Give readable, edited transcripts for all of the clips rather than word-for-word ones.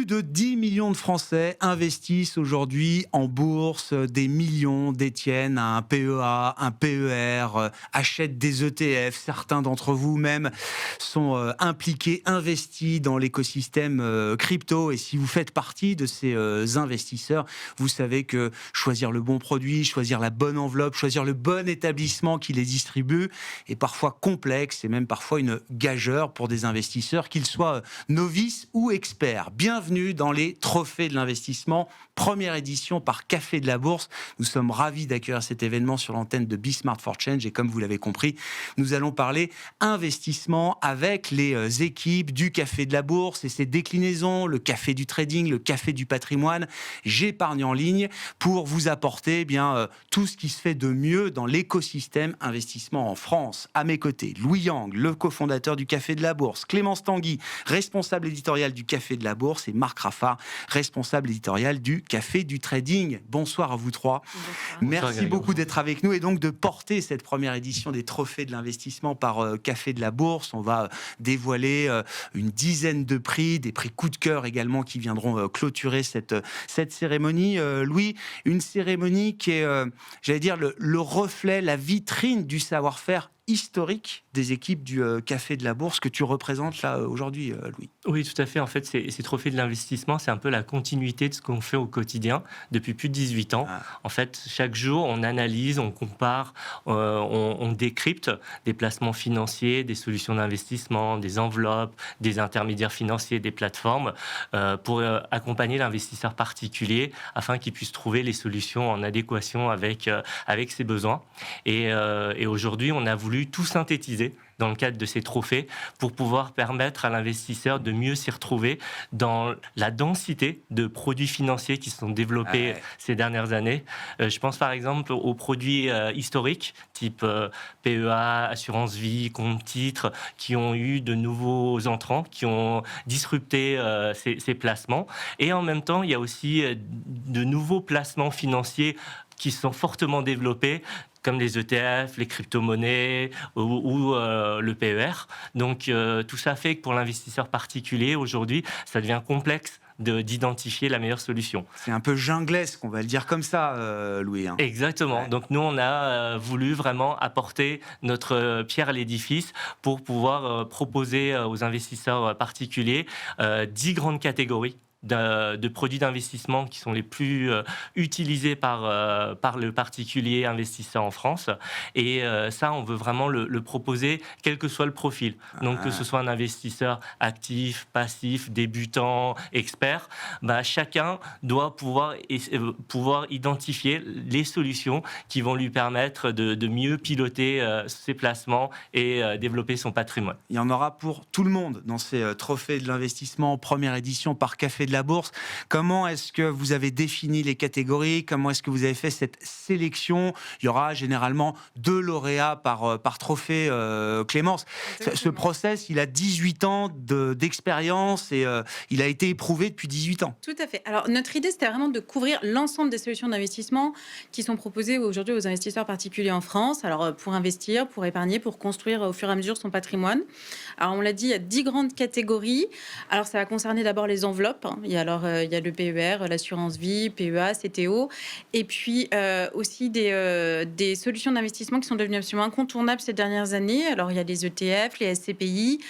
Plus de 10 millions de Français investissent aujourd'hui en bourse, des millions détiennent un PEA, un PER, achètent des ETF. Certains d'entre vous même sont impliqués, investis dans l'écosystème crypto. Et si vous faites partie de ces investisseurs, vous savez que choisir le bon produit, choisir la bonne enveloppe, choisir le bon établissement qui les distribue est parfois complexe et même parfois une gageure pour des investisseurs, qu'ils soient novices ou experts. Bienvenue dans les Trophées de l'investissement, première édition par Café de la Bourse. Nous sommes ravis d'accueillir cet événement sur l'antenne de Be Smart for Change et comme vous l'avez compris, nous allons parler investissement avec les équipes du Café de la Bourse et ses déclinaisons, le café du trading, le café du patrimoine, j'épargne en ligne pour vous apporter tout ce qui se fait de mieux dans l'écosystème investissement en France. À mes côtés, Louis Yang, le cofondateur du Café de la Bourse, Clémence Tanguy, responsable éditorial du Café de la Bourse et Marc Raffard, responsable éditorial du Café du Trading. Bonsoir à vous trois. Bonsoir. Merci beaucoup d'être avec nous et donc de porter cette première édition des Trophées de l'investissement par Café de la Bourse. On va dévoiler une dizaine de prix, des prix coup de cœur également qui viendront clôturer cette cérémonie. Louis, une cérémonie qui est, le reflet, la vitrine du savoir-faire historique des équipes du Café de la Bourse que tu représentes là aujourd'hui, Louis. Oui, tout à fait. En fait, ces trophées de l'investissement, c'est un peu la continuité de ce qu'on fait au quotidien depuis plus de 18 ans. En fait, chaque jour, on analyse, on compare, on décrypte des placements financiers, des solutions d'investissement, des enveloppes, des intermédiaires financiers, des plateformes, pour accompagner l'investisseur particulier afin qu'il puisse trouver les solutions en adéquation avec ses besoins. Et aujourd'hui, on a voulu tout synthétiser dans le cadre de ces trophées pour pouvoir permettre à l'investisseur de mieux s'y retrouver dans la densité de produits financiers qui se sont développés ces dernières années. Je pense par exemple aux produits historiques type PEA, assurance vie, compte titres qui ont eu de nouveaux entrants, qui ont disrupté ces placements. Et en même temps, il y a aussi de nouveaux placements financiers qui sont fortement développés, comme les ETF, les crypto-monnaies ou le PER. Donc tout ça fait que pour l'investisseur particulier, aujourd'hui, ça devient complexe d'identifier la meilleure solution. C'est un peu junglesque, on va le dire comme ça, Louis. Exactement. Ouais. Donc nous, on a voulu vraiment apporter notre pierre à l'édifice pour pouvoir proposer aux investisseurs particuliers 10 grandes catégories de produits d'investissement qui sont les plus utilisés par le particulier investisseur en France. Et ça, on veut vraiment le proposer, quel que soit le profil. Donc, que ce soit un investisseur actif, passif, débutant, expert, chacun doit pouvoir identifier les solutions qui vont lui permettre de mieux piloter ses placements et développer son patrimoine. Il y en aura pour tout le monde dans ces trophées de l'investissement, première édition par Café de la Bourse. Comment est-ce que vous avez défini les catégories? Comment est-ce que vous avez fait cette sélection? Il y aura généralement 2 lauréats par trophée, Clémence. Ce process, il a 18 ans d'expérience et il a été éprouvé depuis 18 ans. Tout à fait. Alors, notre idée, c'était vraiment de couvrir l'ensemble des solutions d'investissement qui sont proposées aujourd'hui aux investisseurs particuliers en France. Alors, pour investir, pour épargner, pour construire au fur et à mesure son patrimoine. Alors, on l'a dit, il y a 10 grandes catégories. Alors, ça va concerner d'abord les enveloppes. Il y a le PER, l'assurance vie, PEA, CTO. Et puis, aussi des solutions d'investissement qui sont devenues absolument incontournables ces dernières années. Alors, il y a les ETF, les SCPI,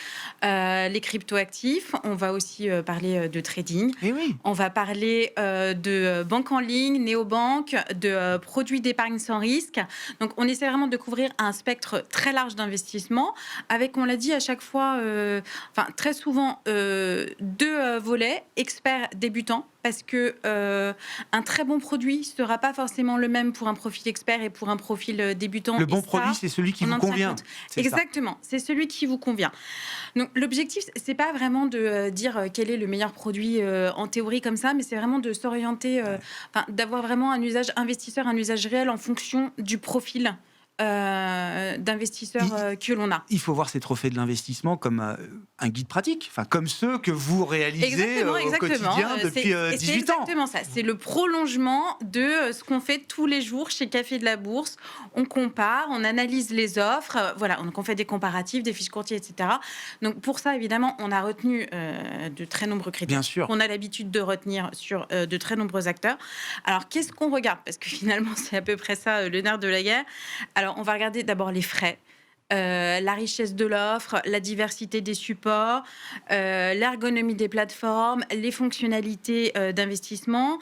les cryptoactifs. On va aussi parler de trading. Eh oui. On va parler de banque en ligne, néobanque, de produits d'épargne sans risque. Donc, on essaie vraiment de couvrir un spectre très large d'investissement avec, on l'a dit à chaque fois, très souvent, 2 volets, experts, débutants, parce que un très bon produit ne sera pas forcément le même pour un profil expert et pour un profil débutant. Le bon produit, c'est celui qui vous convient. Exactement, c'est celui qui vous convient. Donc, l'objectif, c'est pas vraiment de dire quel est le meilleur produit en théorie comme ça, mais c'est vraiment de s'orienter, d'avoir vraiment un usage investisseur, un usage réel en fonction du profil d'investisseurs que l'on a. Il faut voir ces trophées de l'investissement comme un guide pratique, enfin, comme ceux que vous réalisez au quotidien depuis 18 ans. C'est exactement ça. C'est le prolongement de ce qu'on fait tous les jours chez Café de la Bourse. On compare, on analyse les offres, voilà, donc on fait des comparatifs, des fiches courtiers, etc. Donc pour ça, évidemment, on a retenu de très nombreux critères. Bien sûr. On a l'habitude de retenir sur de très nombreux acteurs. Alors, qu'est-ce qu'on regarde? Parce que finalement, c'est à peu près ça le nerf de la guerre. Alors, on va regarder d'abord les frais. La richesse de l'offre, la diversité des supports, l'ergonomie des plateformes, les fonctionnalités d'investissement.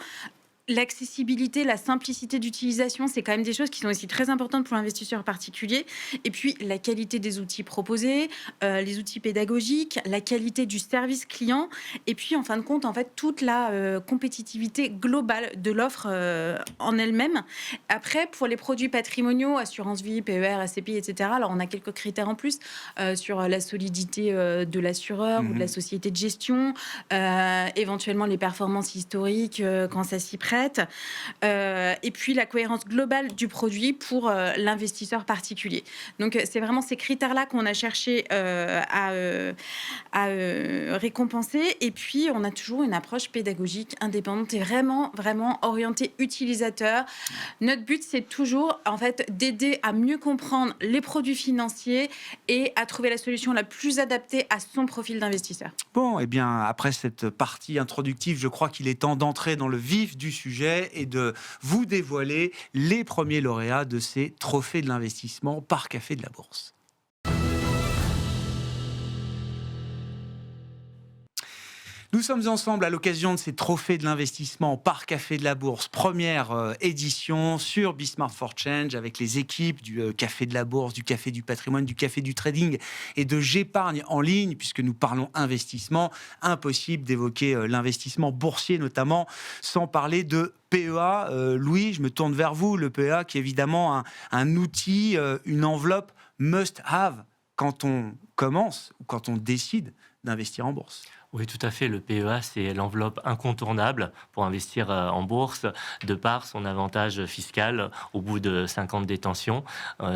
L'accessibilité, la simplicité d'utilisation, c'est quand même des choses qui sont aussi très importantes pour l'investisseur particulier. Et puis, la qualité des outils proposés, les outils pédagogiques, la qualité du service client. Et puis, en fin de compte, en fait, toute la compétitivité globale de l'offre en elle-même. Après, pour les produits patrimoniaux, assurance vie, PER, SCPI, etc., alors on a quelques critères en plus sur la solidité de l'assureur ou de la société de gestion, éventuellement les performances historiques quand ça s'y prête. Et puis la cohérence globale du produit pour l'investisseur particulier. Donc c'est vraiment ces critères-là qu'on a cherché à récompenser. Et puis on a toujours une approche pédagogique indépendante et vraiment orientée utilisateur. Notre but, c'est toujours en fait d'aider à mieux comprendre les produits financiers et à trouver la solution la plus adaptée à son profil d'investisseur. Bon, eh bien, après cette partie introductive, je crois qu'il est temps d'entrer dans le vif du sujet et de vous dévoiler les premiers lauréats de ces trophées de l'investissement par Café de la Bourse. Nous sommes ensemble à l'occasion de ces trophées de l'investissement par Café de la Bourse, première édition sur Bismart for Change avec les équipes du Café de la Bourse, du Café du Patrimoine, du Café du Trading et de J'épargne en ligne, puisque nous parlons investissement. Impossible d'évoquer l'investissement boursier notamment sans parler de PEA. Louis, je me tourne vers vous. Le PEA qui est évidemment un outil, une enveloppe must-have quand on commence ou quand on décide d'investir en bourse. Oui, tout à fait. Le PEA, c'est l'enveloppe incontournable pour investir en bourse, de par son avantage fiscal au bout de 5 ans de détention.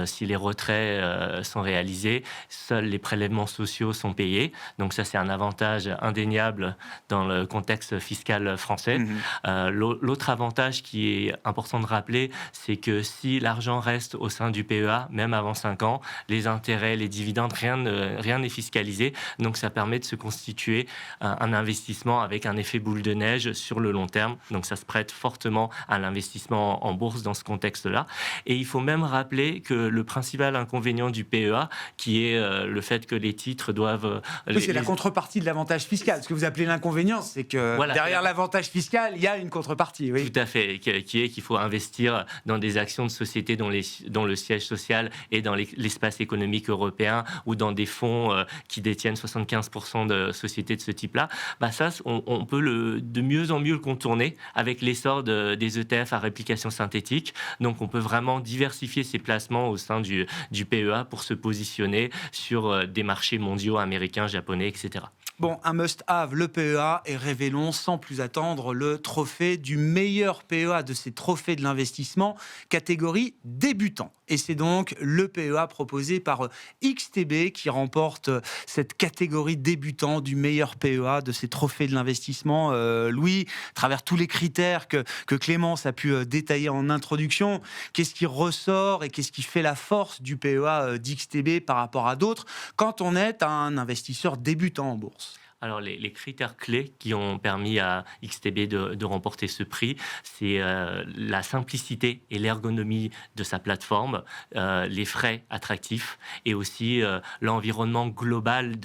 Si les retraits sont réalisés, seuls les prélèvements sociaux sont payés. Donc ça, c'est un avantage indéniable dans le contexte fiscal français. L'autre avantage qui est important de rappeler, c'est que si l'argent reste au sein du PEA, même avant 5 ans, les intérêts, les dividendes, rien n'est fiscalisé. Donc ça permet de se constituer un investissement avec un effet boule de neige sur le long terme. Donc ça se prête fortement à l'investissement en bourse dans ce contexte-là. Et il faut même rappeler que le principal inconvénient du PEA, qui est le fait que les titres doivent... Oui, c'est la contrepartie de l'avantage fiscal. Ce que vous appelez l'inconvénient, c'est que voilà, derrière l'avantage fiscal, il y a une contrepartie. Oui. Tout à fait, qui est qu'il faut investir dans des actions de sociétés dont le siège social est dans l'espace économique européen ou dans des fonds qui détiennent 75% de sociétés de ce type-là, ça, on peut de mieux en mieux le contourner avec l'essor des ETF à réplication synthétique. Donc, on peut vraiment diversifier ses placements au sein du PEA pour se positionner sur des marchés mondiaux, américains, japonais, etc. Bon, un must-have, le PEA, et révélons sans plus attendre le trophée du meilleur PEA de ces trophées de l'investissement, catégorie débutant. Et c'est donc le PEA proposé par XTB qui remporte cette catégorie débutant du meilleur PEA de ces trophées de l'investissement. Louis, à travers tous les critères que Clémence a pu détailler en introduction, qu'est-ce qui ressort et qu'est-ce qui fait la force du PEA d'XTB par rapport à d'autres quand on est un investisseur débutant en bourse? Alors, les critères clés qui ont permis à XTB de remporter ce prix, c'est la simplicité et l'ergonomie de sa plateforme, les frais attractifs et aussi l'environnement global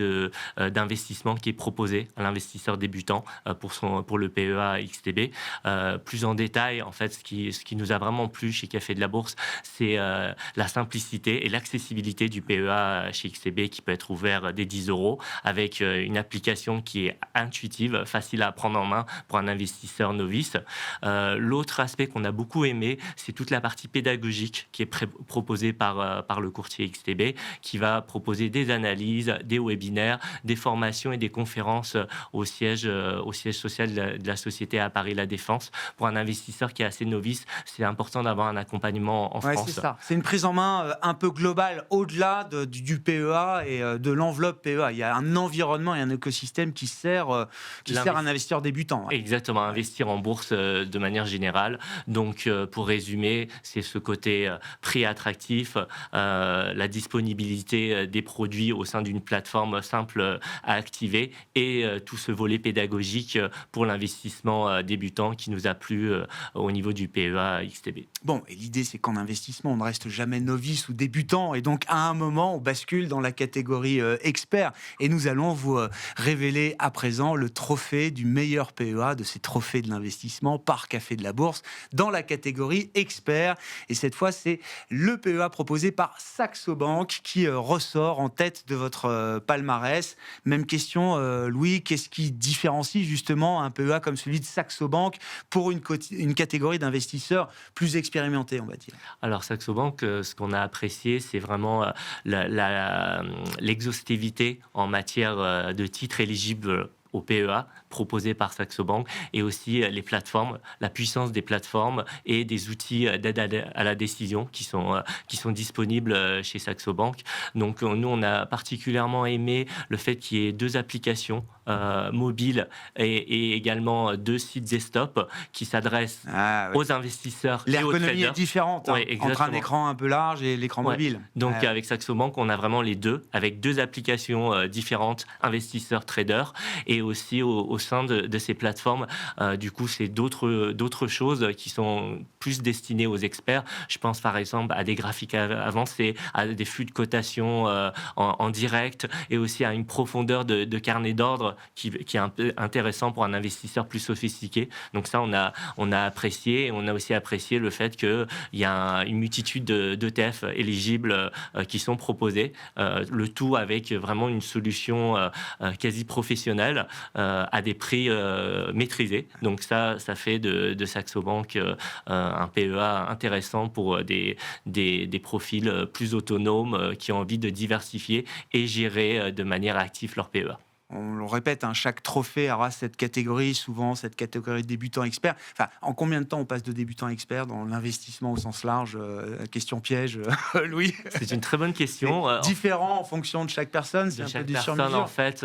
d'investissement qui est proposé à l'investisseur débutant pour le PEA XTB. Plus en détail, en fait, ce qui nous a vraiment plu chez Café de la Bourse, c'est la simplicité et l'accessibilité du PEA chez XTB qui peut être ouvert dès 10 € avec une application application qui est intuitive, facile à prendre en main pour un investisseur novice. L'autre aspect qu'on a beaucoup aimé, c'est toute la partie pédagogique qui est proposée par le courtier XTB, qui va proposer des analyses, des webinaires, des formations et des conférences au siège social de la société à Paris La Défense. Pour un investisseur qui est assez novice, c'est important d'avoir un accompagnement en France. C'est ça. C'est une prise en main un peu globale, au-delà du PEA et de l'enveloppe PEA. Il y a un environnement et un écosystème qui sert un investisseur débutant. Exactement, investir en bourse de manière générale. Donc, pour résumer, c'est ce côté prix attractif, la disponibilité des produits au sein d'une plateforme simple à activer et tout ce volet pédagogique pour l'investissement débutant qui nous a plu au niveau du PEA XTB. Bon, et l'idée, c'est qu'en investissement, on ne reste jamais novice ou débutant. Et donc, à un moment, on bascule dans la catégorie expert. Et nous allons vous révéler à présent le trophée du meilleur PEA, de ces trophées de l'investissement par Café de la Bourse, dans la catégorie expert. Et cette fois, c'est le PEA proposé par Saxo Bank qui ressort en tête de votre palmarès. Même question, Louis, qu'est-ce qui différencie justement un PEA comme celui de Saxo Bank pour une catégorie d'investisseurs plus expérimentés, on va dire? Alors, Saxo Bank, ce qu'on a apprécié, c'est vraiment l'exhaustivité en matière de titres éligibles au PEA proposé par Saxo Bank et aussi les plateformes, la puissance des plateformes et des outils d'aide à la décision qui sont disponibles chez Saxo Bank. Donc nous, on a particulièrement aimé le fait qu'il y ait 2 applications mobiles et également 2 sites desktop qui s'adressent aux investisseurs et aux traders. L'ergonomie est différente entre un écran un peu large et l'écran mobile. Donc avec Saxo Bank, on a vraiment les deux, avec 2 applications différentes, investisseurs, traders, et aussi au sein de ces plateformes, du coup, c'est d'autres choses qui sont plus destinées aux experts. Je pense par exemple à des graphiques avancés, à des flux de cotation en direct, et aussi à une profondeur de carnet d'ordre qui est un peu intéressant pour un investisseur plus sophistiqué. Donc ça, on a apprécié, et on a aussi apprécié le fait qu'il y a une multitude d'ETF éligibles qui sont proposés, le tout avec vraiment une solution quasi professionnelle à des prix maîtrisés. Donc ça fait de Saxo Bank un PEA intéressant pour des profils plus autonomes qui ont envie de diversifier et gérer de manière active leur PEA. On le répète, chaque trophée aura cette catégorie, souvent cette catégorie de débutant expert. Enfin, en combien de temps on passe de débutant expert dans l'investissement au sens large? Question piège, Louis. C'est une très bonne question. Différent en fonction de chaque personne, c'est un peu du sur-mesure. En fait,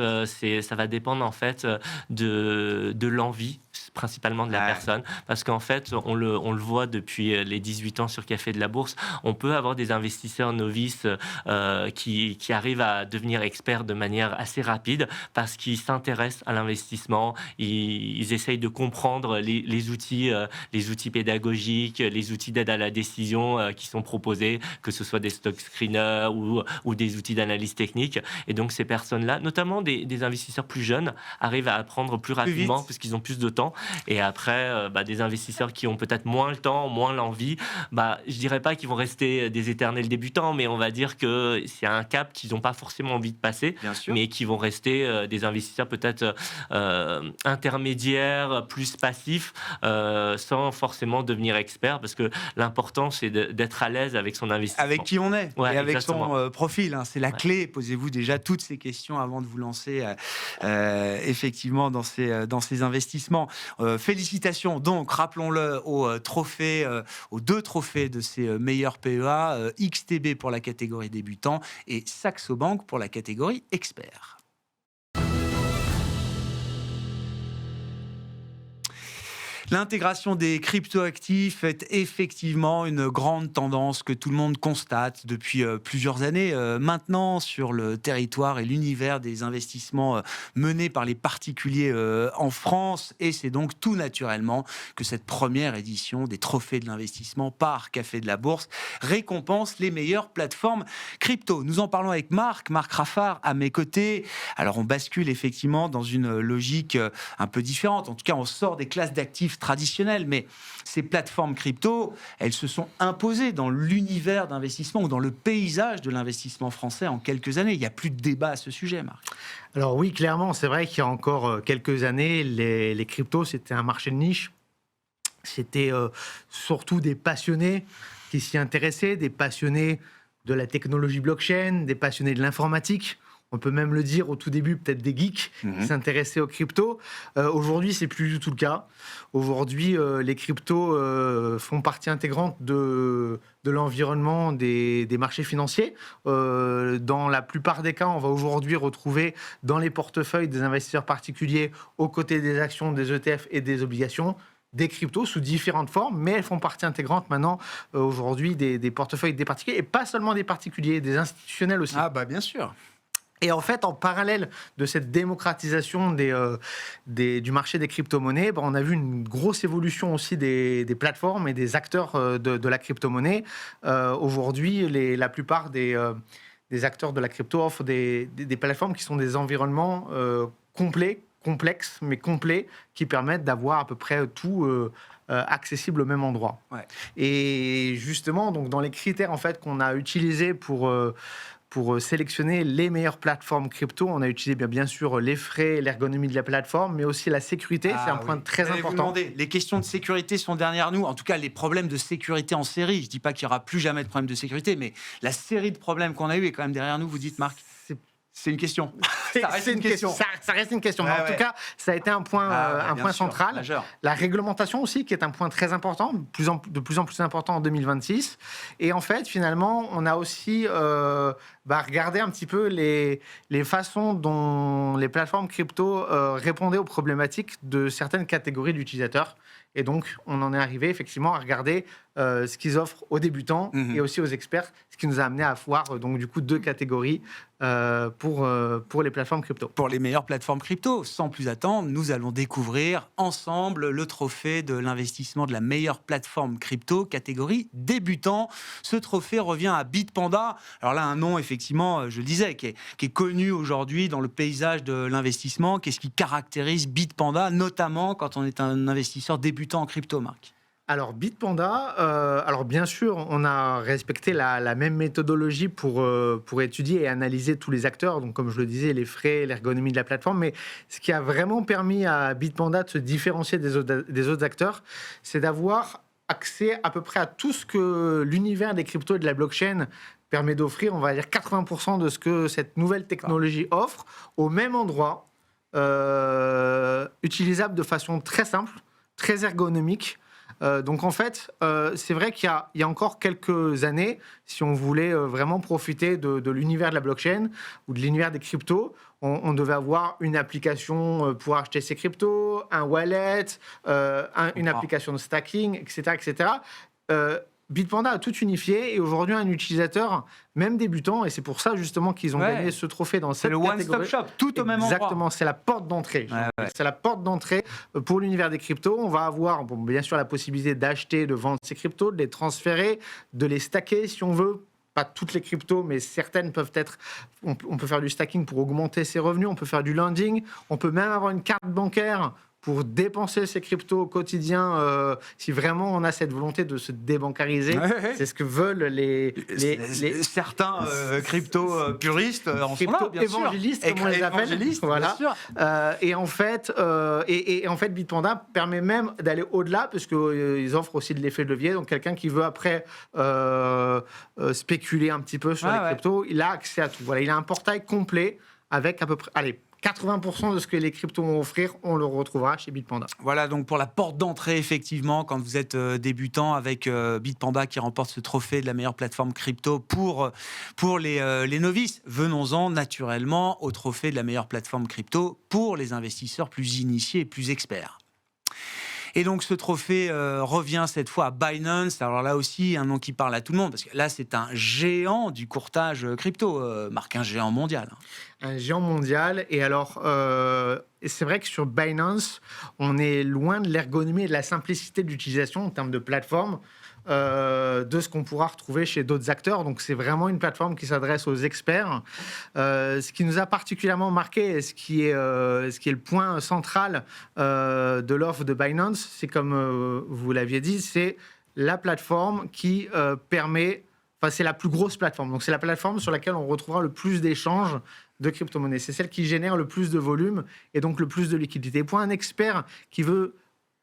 ça va dépendre en fait de l'envie, principalement de la personne, parce qu'en fait, on le voit depuis les 18 ans sur Café de la Bourse, on peut avoir des investisseurs novices qui arrivent à devenir experts de manière assez rapide, parce qu'ils s'intéressent à l'investissement, ils essayent de comprendre les outils pédagogiques, les outils d'aide à la décision qui sont proposés, que ce soit des stock screeners ou des outils d'analyse technique. Et donc ces personnes-là, notamment des investisseurs plus jeunes, arrivent à apprendre plus rapidement parce qu'ils ont plus de temps. Et après, des investisseurs qui ont peut-être moins le temps, moins l'envie, je dirais pas qu'ils vont rester des éternels débutants, mais on va dire que c'est un cap qu'ils n'ont pas forcément envie de passer, mais qui vont rester des investisseurs peut-être intermédiaires, plus passifs, sans forcément devenir experts, parce que l'important, c'est d'être à l'aise avec son investissement. Avec qui on est, et avec exactement. son profil. C'est la clé. Posez-vous déjà toutes ces questions avant de vous lancer effectivement dans ces investissements. Félicitations donc, rappelons-le, aux 2 trophées de ces meilleurs PEA, XTB pour la catégorie débutant et Saxo Bank pour la catégorie expert. L'intégration des cryptoactifs est effectivement une grande tendance que tout le monde constate depuis plusieurs années maintenant sur le territoire et l'univers des investissements menés par les particuliers en France. Et c'est donc tout naturellement que cette première édition des trophées de l'investissement par Café de la Bourse récompense les meilleures plateformes crypto. Nous en parlons avec Marc Raffard à mes côtés. Alors on bascule effectivement dans une logique un peu différente. En tout cas, on sort des classes d'actifs actifs traditionnels. Mais ces plateformes crypto, elles se sont imposées dans l'univers d'investissement ou dans le paysage de l'investissement français en quelques années. Il n'y a plus de débat à ce sujet, Marc. Alors oui, clairement, c'est vrai qu'il y a encore quelques années, les cryptos, c'était un marché de niche. C'était surtout des passionnés qui s'y intéressaient, des passionnés de la technologie blockchain, des passionnés de l'informatique. On peut même le dire au tout début, peut-être des geeks qui s'intéressaient aux cryptos. Aujourd'hui, c'est plus du tout le cas. Aujourd'hui, les cryptos font partie intégrante de l'environnement des marchés financiers. Dans la plupart des cas, on va aujourd'hui retrouver dans les portefeuilles des investisseurs particuliers, aux côtés des actions, des ETF et des obligations, des cryptos sous différentes formes, mais elles font partie intégrante maintenant aujourd'hui des portefeuilles des particuliers, et pas seulement des particuliers, des institutionnels aussi. Ah bah bien sûr. Et en fait, en parallèle de cette démocratisation du marché des crypto-monnaies, on a vu une grosse évolution aussi des plateformes et des acteurs de la crypto-monnaie. Aujourd'hui, la plupart des acteurs de la crypto offrent des plateformes qui sont des environnements complexes, mais complets, qui permettent d'avoir à peu près tout accessible au même endroit. Ouais. Et justement, donc, dans les critères en fait, qu'on a utilisés pour sélectionner les meilleures plateformes crypto, on a utilisé bien sûr les frais, l'ergonomie de la plateforme, mais aussi la sécurité. C'est un point très important. Les questions de sécurité sont derrière nous. En tout cas, les problèmes de sécurité en série. Je ne dis pas qu'il n'y aura plus jamais de problème de sécurité, mais la série de problèmes qu'on a eu est quand même derrière nous. Vous dites, Marc, c'est une question. Ça reste une question. Ça reste une question. Mais en tout cas, ça a été un point central. Majeur. La réglementation aussi, qui est un point très important, de plus en plus important en 2026. Et en fait, finalement, on a aussi regardé un petit peu les façons dont les plateformes crypto répondaient aux problématiques de certaines catégories d'utilisateurs. Et donc, on en est arrivé effectivement à regarder ce qu'ils offrent aux débutants et aussi aux experts, ce qui nous a amené à avoir donc du coup 2 catégories pour les plateformes crypto. Pour les meilleures plateformes crypto. Sans plus attendre, nous allons découvrir ensemble le trophée de l'investissement de la meilleure plateforme crypto, catégorie débutant. Ce trophée revient à Bitpanda. Alors là, un nom, effectivement, je le disais, qui est connu aujourd'hui dans le paysage de l'investissement. Qu'est-ce qui caractérise Bitpanda, notamment quand on est un investisseur débutant en crypto, Marc ? Alors, Bitpanda, alors bien sûr, on a respecté la même méthodologie pour étudier et analyser tous les acteurs, donc comme je le disais, les frais, l'ergonomie de la plateforme, mais ce qui a vraiment permis à Bitpanda de se différencier des autres acteurs, c'est d'avoir accès à peu près à tout ce que l'univers des cryptos et de la blockchain permet d'offrir, on va dire 80% de ce que cette nouvelle technologie offre, au même endroit, utilisable de façon très simple, très ergonomique. Donc en fait, c'est vrai qu'il y a encore quelques années, si on voulait vraiment profiter de l'univers de la blockchain ou de l'univers des cryptos, on devait avoir une application pour acheter ses cryptos, un wallet, une application de stacking, etc. etc. Bitpanda a tout unifié et aujourd'hui un utilisateur, même débutant, et c'est pour ça justement qu'ils ont gagné ce trophée dans cette catégorie. C'est le one-stop shop, tout au même endroit. Exactement, c'est la porte d'entrée. C'est la porte d'entrée pour l'univers des cryptos. On va avoir bien sûr la possibilité d'acheter, de vendre ces cryptos, de les transférer, de les stacker si on veut. Pas toutes les cryptos, mais certaines peuvent être... On peut faire du stacking pour augmenter ses revenus, on peut faire du lending, on peut même avoir une carte bancaire pour dépenser ses cryptos au quotidien, si vraiment on a cette volonté de se débancariser. C'est ce que veulent certains crypto-puristes en sont là, bien sûr. Évangélistes, comme on les appelle. Voilà. Et en fait, Bitpanda permet même d'aller au-delà, puisqu'ils offrent aussi de l'effet de levier. Donc, quelqu'un qui veut après spéculer un petit peu sur les cryptos, il a accès à tout. Voilà, il a un portail complet avec à peu près... 80% de ce que les cryptos vont offrir, on le retrouvera chez Bitpanda. Voilà, donc pour la porte d'entrée, effectivement, quand vous êtes débutant avec Bitpanda qui remporte ce trophée de la meilleure plateforme crypto pour les novices. Venons-en naturellement au trophée de la meilleure plateforme crypto pour les investisseurs plus initiés et plus experts. Et donc, ce trophée revient cette fois à Binance. Alors là aussi, un nom qui parle à tout le monde, parce que là, c'est un géant du courtage crypto, Marc, un géant mondial. Un géant mondial. Et alors, c'est vrai que sur Binance, on est loin de l'ergonomie et de la simplicité d'utilisation en termes de plateforme. de ce qu'on pourra retrouver chez d'autres acteurs. Donc c'est vraiment une plateforme qui s'adresse aux experts. Ce qui nous a particulièrement marqué, et ce qui est le point central de l'offre de Binance, c'est comme vous l'aviez dit, c'est la plateforme qui permet... Enfin, c'est la plus grosse plateforme. Donc c'est la plateforme sur laquelle on retrouvera le plus d'échanges de crypto-monnaies. C'est celle qui génère le plus de volume et donc le plus de liquidité. Pour un expert qui veut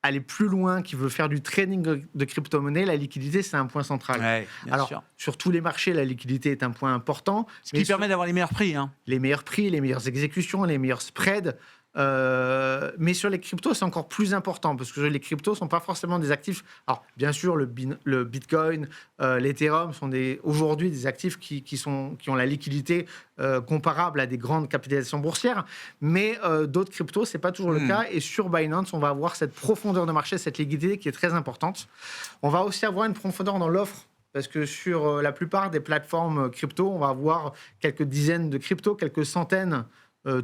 aller plus loin, qui veut faire du trading de crypto-monnaie, la liquidité, c'est un point central. Ouais, Alors, sûr. sur tous les marchés, la liquidité est un point important. Ce qui permet d'avoir les meilleurs prix. Hein. Les meilleurs prix, les meilleures exécutions, les meilleurs spreads. Mais sur les cryptos, c'est encore plus important parce que les cryptos ne sont pas forcément des actifs. Alors, bien sûr, le Bitcoin, l'Ethereum sont aujourd'hui des actifs qui ont la liquidité comparable à des grandes capitalisations boursières. Mais d'autres cryptos, ce n'est pas toujours le cas. Et sur Binance, on va avoir cette profondeur de marché, cette liquidité qui est très importante. On va aussi avoir une profondeur dans l'offre. Parce que sur la plupart des plateformes crypto, on va avoir quelques dizaines de cryptos, quelques centaines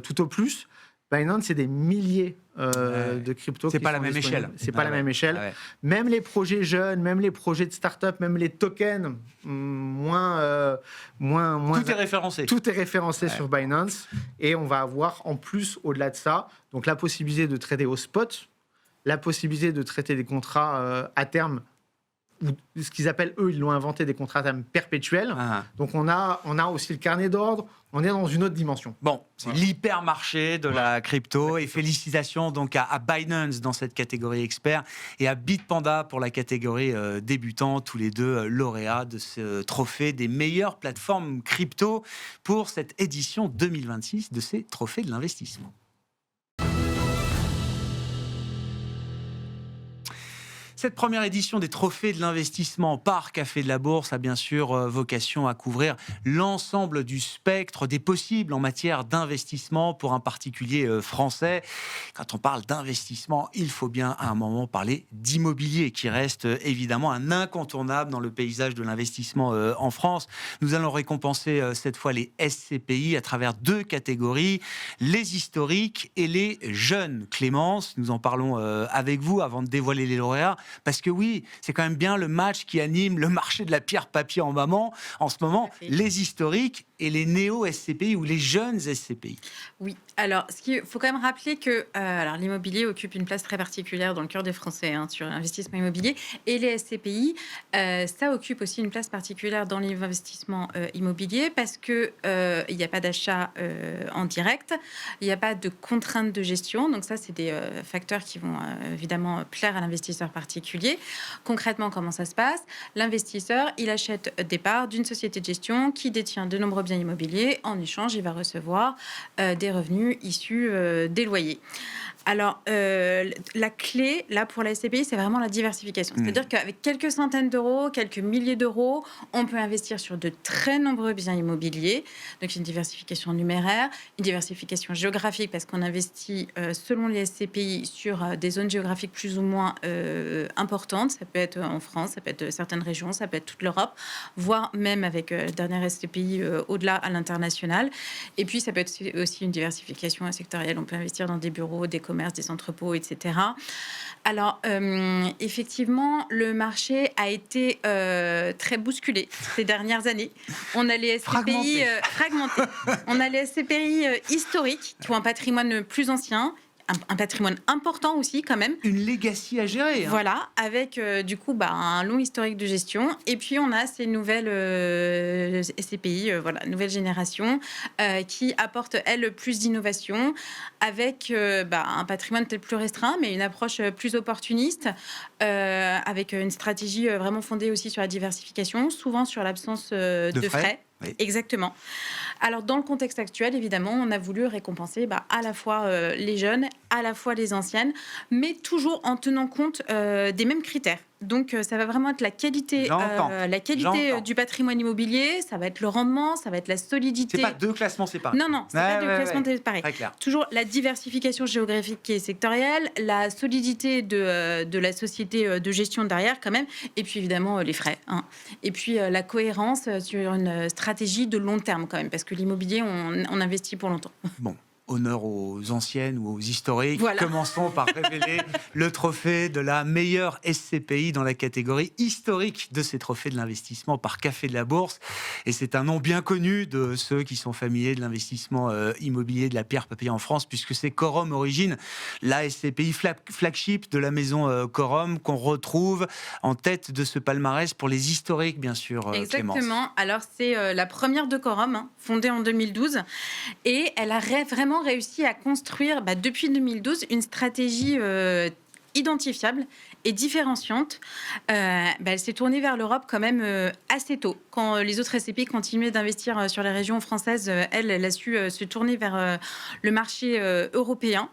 tout au plus. Binance, c'est des milliers de cryptos. C'est pas la même échelle. C'est pas la même échelle. Ouais. Même les projets jeunes, même les projets de start-up, même les tokens, moins. Tout est référencé. Tout est référencé sur Binance. Et on va avoir en plus, au-delà de ça, donc la possibilité de trader au spot, la possibilité de traiter des contrats à terme, ou ce qu'ils appellent, eux, ils l'ont inventé, des contrats à terme perpétuels. Donc on a aussi le carnet d'ordre. On est dans une autre dimension. Bon, c'est l'hypermarché de la crypto. Et félicitations donc à Binance dans cette catégorie expert et à Bitpanda pour la catégorie débutant, tous les deux lauréats de ce trophée des meilleures plateformes crypto pour cette édition 2026 de ces trophées de l'investissement. Cette première édition des Trophées de l'investissement par Café de la Bourse a bien sûr vocation à couvrir l'ensemble du spectre des possibles en matière d'investissement pour un particulier français. Quand on parle d'investissement, il faut bien à un moment parler d'immobilier qui reste évidemment un incontournable dans le paysage de l'investissement en France. Nous allons récompenser cette fois les SCPI à travers deux catégories, les historiques et les jeunes. Clémence, nous en parlons avec vous avant de dévoiler les lauréats. Parce que oui, c'est quand même bien le match qui anime le marché de la pierre-papier en ce moment, les historiques et les néo-SCPI ou les jeunes SCPI. Oui, alors il faut quand même rappeler que l'immobilier occupe une place très particulière dans le cœur des Français sur l'investissement immobilier. Et les SCPI, ça occupe aussi une place particulière dans l'investissement immobilier parce qu'il n'y a pas d'achat en direct, il n'y a pas de contraintes de gestion. Donc ça, c'est des facteurs qui vont évidemment plaire à l'investisseur particulier. Concrètement, comment ça se passe ? L'investisseur, il achète des parts d'une société de gestion qui détient de nombreux biens immobiliers. En échange, il va recevoir des revenus issus des loyers. Alors, la clé, là, pour la SCPI, c'est vraiment la diversification. C'est-à-dire qu'avec quelques centaines d'euros, quelques milliers d'euros, on peut investir sur de très nombreux biens immobiliers. Donc, une diversification numéraire, une diversification géographique, parce qu'on investit, selon les SCPI, sur des zones géographiques plus ou moins importantes. Ça peut être en France, ça peut être certaines régions, ça peut être toute l'Europe, voire même avec la dernière SCPI au-delà, à l'international. Et puis, ça peut être aussi une diversification sectorielle. On peut investir dans des bureaux, des commerces, des entrepôts, etc. Alors, effectivement, le marché a été très bousculé ces dernières années. On a les SCPI fragmentés. On a les SCPI historiques qui ont un patrimoine plus ancien, un patrimoine important aussi quand même. Une legacy à gérer. Voilà, avec du coup un long historique de gestion. Et puis on a ces nouvelles SCPI, nouvelle génération, qui apportent, elles, plus d'innovation, avec un patrimoine peut-être plus restreint, mais une approche plus opportuniste, avec une stratégie vraiment fondée aussi sur la diversification, souvent sur l'absence de frais. Oui. Exactement. Alors, dans le contexte actuel, évidemment, on a voulu récompenser à la fois les jeunes, à la fois les anciennes, mais toujours en tenant compte des mêmes critères. Donc, ça va vraiment être la qualité du patrimoine immobilier, ça va être le rendement, ça va être la solidité. C'est pas deux classements séparés. Non, c'est pas deux classements séparés. Très clair. Toujours la diversification géographique et sectorielle, la solidité de la société de gestion derrière quand même, et puis évidemment les frais. Et puis la cohérence sur une stratégie de long terme quand même, parce que l'immobilier, on investit pour longtemps. Bon. honneur aux anciennes ou aux historiques. Voilà. Commençons par révéler le trophée de la meilleure SCPI dans la catégorie historique de ces trophées de l'investissement par Café de la Bourse. Et c'est un nom bien connu de ceux qui sont familiers de l'investissement immobilier de la pierre papier en France, puisque c'est Quorum Origine, la SCPI flagship de la maison Quorum, qu'on retrouve en tête de ce palmarès pour les historiques, bien sûr, Clémence. Exactement. Alors, c'est la première de Quorum, fondée en 2012. Et elle a vraiment réussi à construire, depuis 2012, une stratégie identifiable et différenciante. Elle s'est tournée vers l'Europe quand même assez tôt. Quand les autres SCPI continuaient d'investir sur les régions françaises, elle a su se tourner vers le marché européen.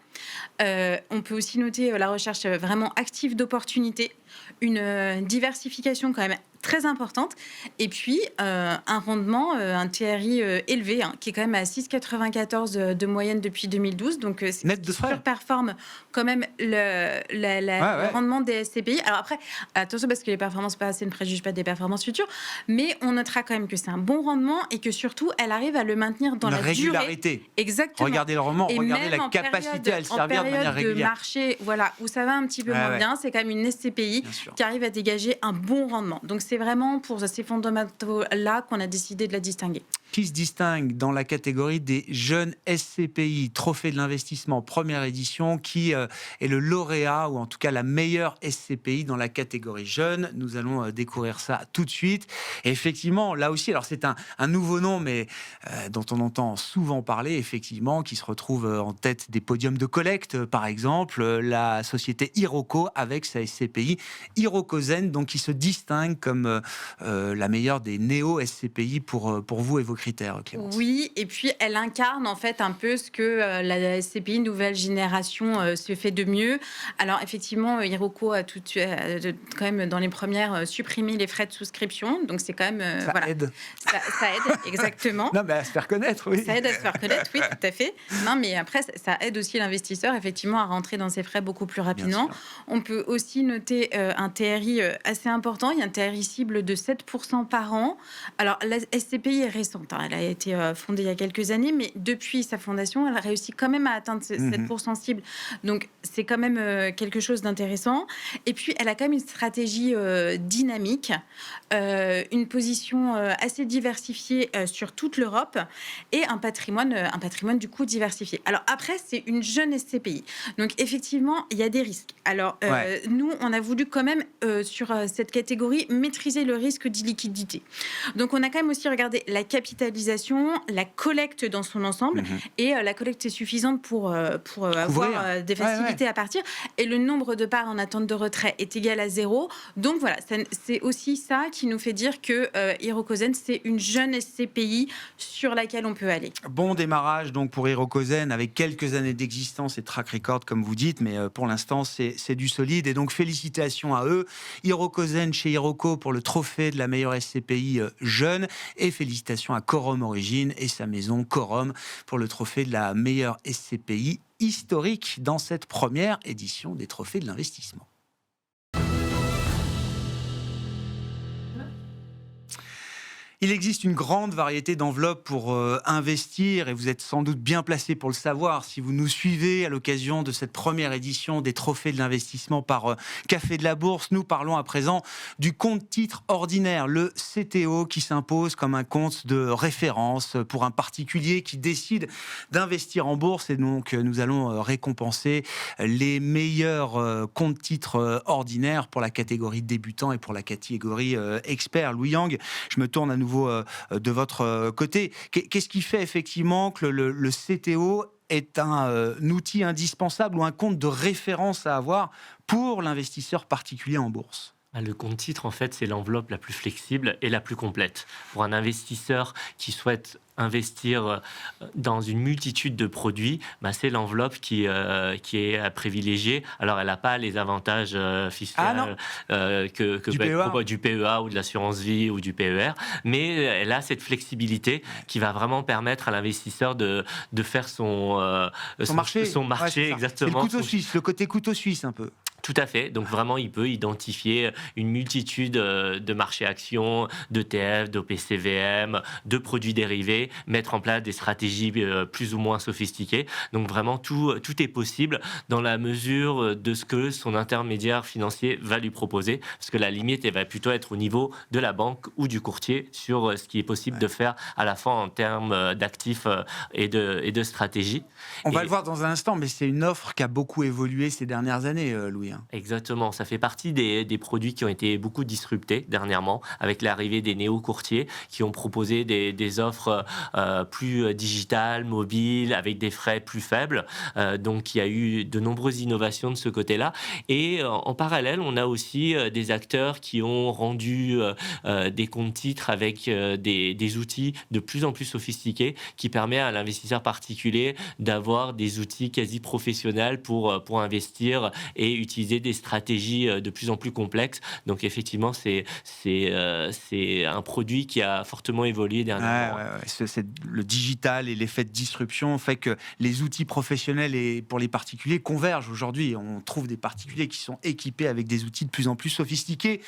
On peut aussi noter la recherche vraiment active d'opportunités, une diversification quand même très importante, et puis un rendement, un TRI élevé, qui est quand même à 6,94 de moyenne depuis 2012, donc net de frais, surperforme quand même le rendement des SCPI. Alors après, attention, parce que les performances passées ne préjugent pas des performances futures, mais on notera quand même que c'est un bon rendement et que surtout, elle arrive à le maintenir dans la régularité. Durée. Exactement. Regardez le rendement, et regardez la capacité à le servir de manière régulière. De marché, où ça va un petit peu moins bien, c'est quand même une SCPI qui arrive à dégager un bon rendement. Donc c'est vraiment pour ces fondamentaux-là qu'on a décidé de la distinguer. Qui se distingue dans la catégorie des jeunes SCPI, Trophée de l'investissement, première édition, qui est le lauréat, ou en tout cas la meilleure SCPI dans la catégorie jeune. Nous allons découvrir ça tout de suite. Et effectivement, là aussi, alors c'est un nouveau nom, mais dont on entend souvent parler, effectivement, qui se retrouve en tête des podiums de collecte, par exemple, la société Iroko avec sa SCPI Irokozen, donc qui se distingue comme la meilleure des néo-SCPI pour vous et vos critères, Clémence. Oui, et puis elle incarne en fait un peu ce que la SCPI nouvelle génération se fait de mieux. Alors effectivement, Iroko a quand même dans les premières supprimé les frais de souscription, donc c'est quand même ça aide. Ça aide, exactement. Non, mais à se faire connaître, oui. Ça aide à se faire connaître, oui, tout à fait. Non, mais après, ça aide aussi l'investisseur effectivement à rentrer dans ses frais beaucoup plus rapidement. On peut aussi noter un TRI assez important. Il y a un TRI cible de 7% par an. Alors la SCPI est récente. Elle a été fondée il y a quelques années, mais depuis sa fondation, elle a réussi quand même à atteindre 7% cible. Donc, c'est quand même quelque chose d'intéressant. Et puis, elle a quand même une stratégie dynamique, une position assez diversifiée sur toute l'Europe et un patrimoine du coup diversifié. Alors après, c'est une jeune SCPI. Donc, effectivement, il y a des risques. Alors, nous, on a voulu quand même, sur cette catégorie, maîtriser le risque d'illiquidité. Donc, on a quand même aussi regardé la capitalisation, la collecte dans son ensemble, et la collecte est suffisante pour avoir des facilités à partir, et le nombre de parts en attente de retrait est égal à 0. Donc voilà, c'est aussi ça qui nous fait dire que Irokozen, c'est une jeune SCPI sur laquelle on peut aller. Bon démarrage donc pour Irokozen, avec quelques années d'existence et track record comme vous dites, mais pour l'instant c'est du solide, et donc félicitations à eux. Irokozen chez Iroko pour le trophée de la meilleure SCPI jeune, et félicitations à Quorum Origine et sa maison Quorum pour le trophée de la meilleure SCPI historique dans cette première édition des trophées de l'investissement. Il existe une grande variété d'enveloppes pour investir, et vous êtes sans doute bien placé pour le savoir si vous nous suivez à l'occasion de cette première édition des trophées de l'investissement par Café de la Bourse. Nous parlons à présent du compte titre ordinaire, le CTO, qui s'impose comme un compte de référence pour un particulier qui décide d'investir en bourse, et donc nous allons récompenser les meilleurs comptes titres ordinaires pour la catégorie débutant et pour la catégorie expert. Louis Yang, je me tourne à nouveau de votre côté. Qu'est-ce qui fait effectivement que le CTO est un outil indispensable ou un compte de référence à avoir pour l'investisseur particulier en bourse ? Le compte titre, en fait, c'est l'enveloppe la plus flexible et la plus complète. Pour un investisseur qui souhaite investir dans une multitude de produits, c'est l'enveloppe qui est à privilégier. Alors, elle n'a pas les avantages fiscaux du PEA ou de l'assurance vie ou du PER, mais elle a cette flexibilité qui va vraiment permettre à l'investisseur de faire son marché, exactement. C'est le couteau suisse, le côté couteau suisse un peu. Tout à fait. Donc vraiment, il peut identifier une multitude de marchés actions, d'ETF, d'OPCVM, de produits dérivés, mettre en place des stratégies plus ou moins sophistiquées. Donc vraiment, tout est possible dans la mesure de ce que son intermédiaire financier va lui proposer. Parce que la limite, elle va plutôt être au niveau de la banque ou du courtier sur ce qui est possible de faire à la fois en termes d'actifs et de stratégie. On va le voir dans un instant, mais c'est une offre qui a beaucoup évolué ces dernières années, Louis. Exactement, ça fait partie des produits qui ont été beaucoup disruptés dernièrement avec l'arrivée des néo-courtiers qui ont proposé des offres plus digitales, mobiles, avec des frais plus faibles. Donc il y a eu de nombreuses innovations de ce côté-là. Et en parallèle, on a aussi des acteurs qui ont rendu des comptes titres avec des outils de plus en plus sophistiqués qui permettent à l'investisseur particulier d'avoir des outils quasi professionnels pour investir et utiliser des stratégies de plus en plus complexes. Donc effectivement, c'est un produit qui a fortement évolué dernièrement. Le digital et l'effet de disruption fait que les outils professionnels et pour les particuliers convergent aujourd'hui. On trouve des particuliers qui sont équipés avec des outils de plus en plus sophistiqués.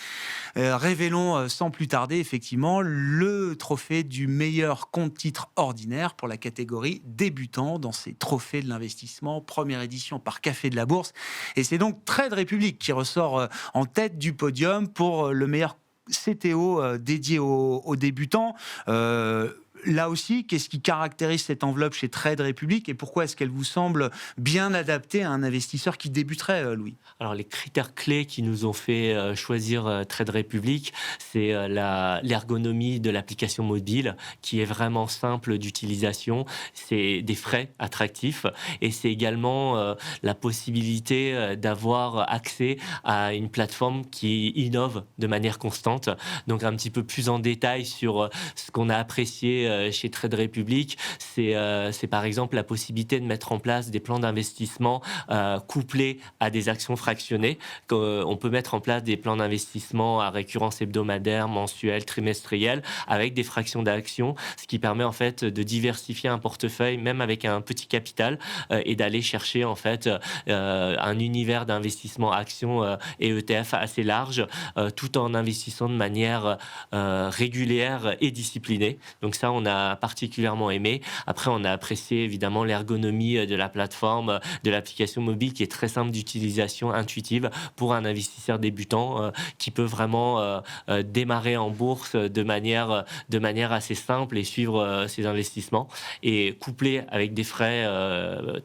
Révélons sans plus tarder effectivement le trophée du meilleur compte-titre ordinaire pour la catégorie débutant dans ces trophées de l'investissement, première édition par Café de la Bourse. Et c'est donc Trade Republic qui ressort en tête du podium pour le meilleur CTO dédié aux débutants. Là aussi, qu'est-ce qui caractérise cette enveloppe chez Trade Republic et pourquoi est-ce qu'elle vous semble bien adaptée à un investisseur qui débuterait, Louis ? Alors, les critères clés qui nous ont fait choisir Trade Republic, c'est l'ergonomie de l'application mobile qui est vraiment simple d'utilisation. C'est des frais attractifs et c'est également la possibilité d'avoir accès à une plateforme qui innove de manière constante. Donc, un petit peu plus en détail sur ce qu'on a apprécié chez Trade Republic, c'est par exemple la possibilité de mettre en place des plans d'investissement couplés à des actions fractionnées. On peut mettre en place des plans d'investissement à récurrence hebdomadaire, mensuelle, trimestrielle, avec des fractions d'actions, ce qui permet en fait de diversifier un portefeuille, même avec un petit capital, et d'aller chercher en fait un univers d'investissement actions et ETF assez large, tout en investissant de manière régulière et disciplinée. Donc ça, on a particulièrement aimé. Après, on a apprécié évidemment l'ergonomie de la plateforme, de l'application mobile qui est très simple d'utilisation, intuitive pour un investisseur débutant qui peut vraiment démarrer en bourse de manière assez simple et suivre ses investissements. Et couplé avec des frais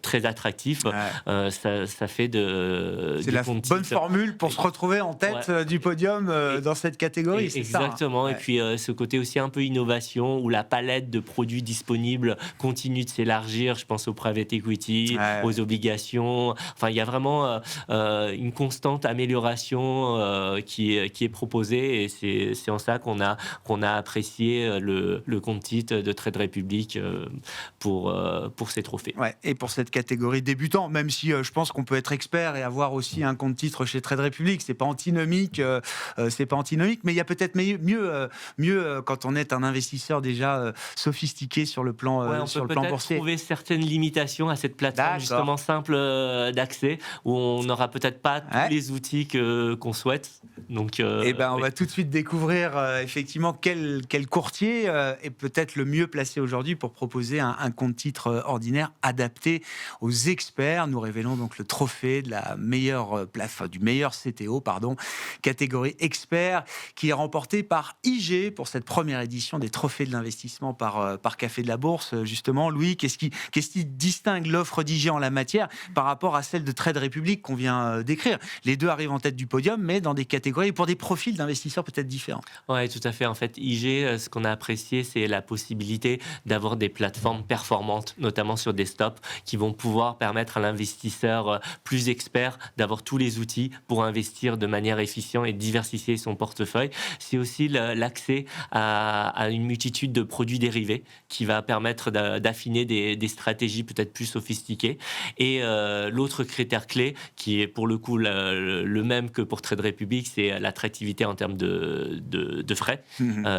très attractifs, ça fait c'est la bonne formule pour se retrouver en tête du podium dans cette catégorie. Exactement. Et puis ce côté aussi un peu innovation où la palette de produits disponibles continue de s'élargir. Je pense au private equity, aux obligations. Enfin, il y a vraiment une constante amélioration qui est proposée et c'est en ça qu'on a apprécié le compte titre de Trade Republic pour ces trophées. Ouais, et pour cette catégorie débutant, même si je pense qu'on peut être expert et avoir aussi un compte titre chez Trade Republic, c'est pas antinomique, mais il y a peut-être mieux quand on est un investisseur déjà sophistiqué sur le plan boursier. On peut peut-être trouver certaines limitations à cette plateforme justement simple d'accès où on n'aura peut-être pas tous les outils qu'on souhaite. Donc, on va tout de suite découvrir effectivement quel courtier est peut-être le mieux placé aujourd'hui pour proposer un compte titre ordinaire adapté aux experts. Nous révélons donc le trophée de la meilleure du meilleur CTO, catégorie expert, qui est remporté par IG pour cette première édition des trophées de l'investissement par Café de la Bourse. Justement, Louis, qu'est-ce qui distingue l'offre d'IG en la matière par rapport à celle de Trade Republic qu'on vient d'écrire ? Les deux arrivent en tête du podium, mais dans des catégories et pour des profils d'investisseurs peut-être différents. Oui, tout à fait. En fait, IG, ce qu'on a apprécié, c'est la possibilité d'avoir des plateformes performantes, notamment sur desktop, qui vont pouvoir permettre à l'investisseur plus expert d'avoir tous les outils pour investir de manière efficiente et diversifier son portefeuille. C'est aussi l'accès à une multitude de produits produits dérivés qui va permettre d'affiner des stratégies peut-être plus sophistiquées. Et l'autre critère clé, qui est pour le coup le même que pour Trade Republic, c'est l'attractivité en termes de frais.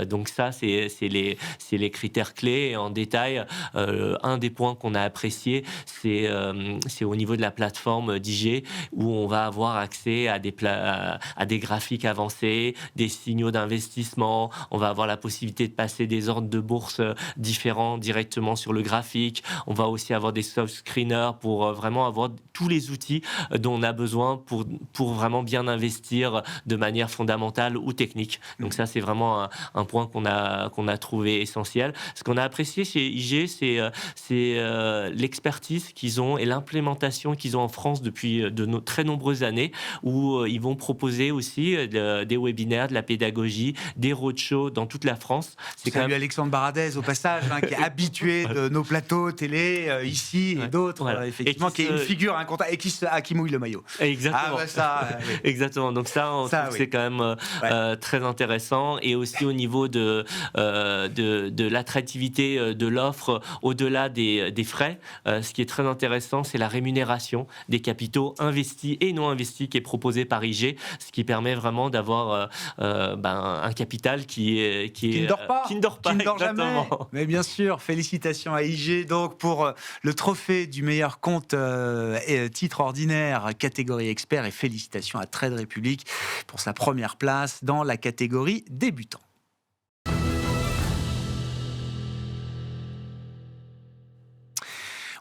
Donc ça, c'est les critères clés. Et en détail, un des points qu'on a apprécié, c'est au niveau de la plateforme d'IG, où on va avoir accès à des graphiques avancés, des signaux d'investissement. On va avoir la possibilité de passer des ordres de bourse différents directement sur le graphique. On va aussi avoir des soft screeners pour vraiment avoir tous les outils dont on a besoin pour vraiment bien investir de manière fondamentale ou technique. Donc ça, c'est vraiment un point qu'on a trouvé essentiel. Ce qu'on a apprécié chez IG, c'est l'expertise qu'ils ont et l'implémentation qu'ils ont en France depuis très nombreuses années, où ils vont proposer aussi des webinaires, de la pédagogie, des roadshows dans toute la France. Salut Alexandre Baradez, au passage, qui est habitué de nos plateaux télé, ici et d'autres, effectivement, qui est une figure incontournable et qui mouille le maillot. Exactement. Oui. Exactement. Donc ça, on trouve que c'est quand même très intéressant. Et aussi au niveau de l'attractivité de l'offre, au-delà des frais, ce qui est très intéressant, c'est la rémunération des capitaux investis et non investis qui est proposée par IG, ce qui permet vraiment d'avoir un capital qui ne dort pas. Qui ne dort jamais. Mais bien sûr, félicitations à IG donc pour le trophée du meilleur compte et titre ordinaire catégorie expert, et félicitations à Trade Republic pour sa première place dans la catégorie débutant.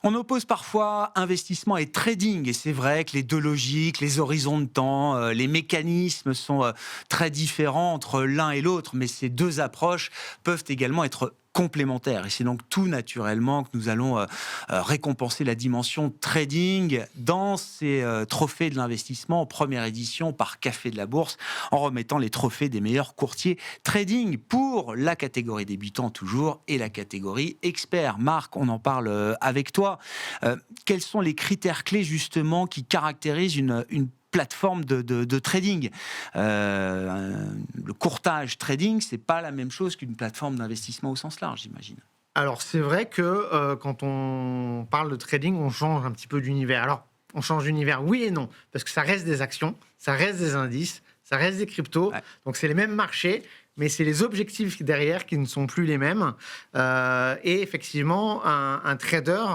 On oppose parfois investissement et trading, et c'est vrai que les deux logiques, les horizons de temps, les mécanismes sont très différents entre l'un et l'autre, mais ces deux approches peuvent également être complémentaires. Et c'est donc tout naturellement que nous allons récompenser la dimension trading dans ces trophées de l'investissement en première édition par Café de la Bourse, en remettant les trophées des meilleurs courtiers trading pour la catégorie débutant toujours et la catégorie expert. Marc, on en parle avec toi. Quels sont les critères clés justement qui caractérisent une plateforme de trading? Le courtage trading, c'est pas la même chose qu'une plateforme d'investissement au sens large, j'imagine. Alors, c'est vrai que quand on parle de trading, on change un petit peu d'univers. Alors, on change d'univers, oui et non, parce que ça reste des actions, ça reste des indices, ça reste des cryptos, donc c'est les mêmes marchés, mais c'est les objectifs derrière qui ne sont plus les mêmes. Et effectivement, un trader,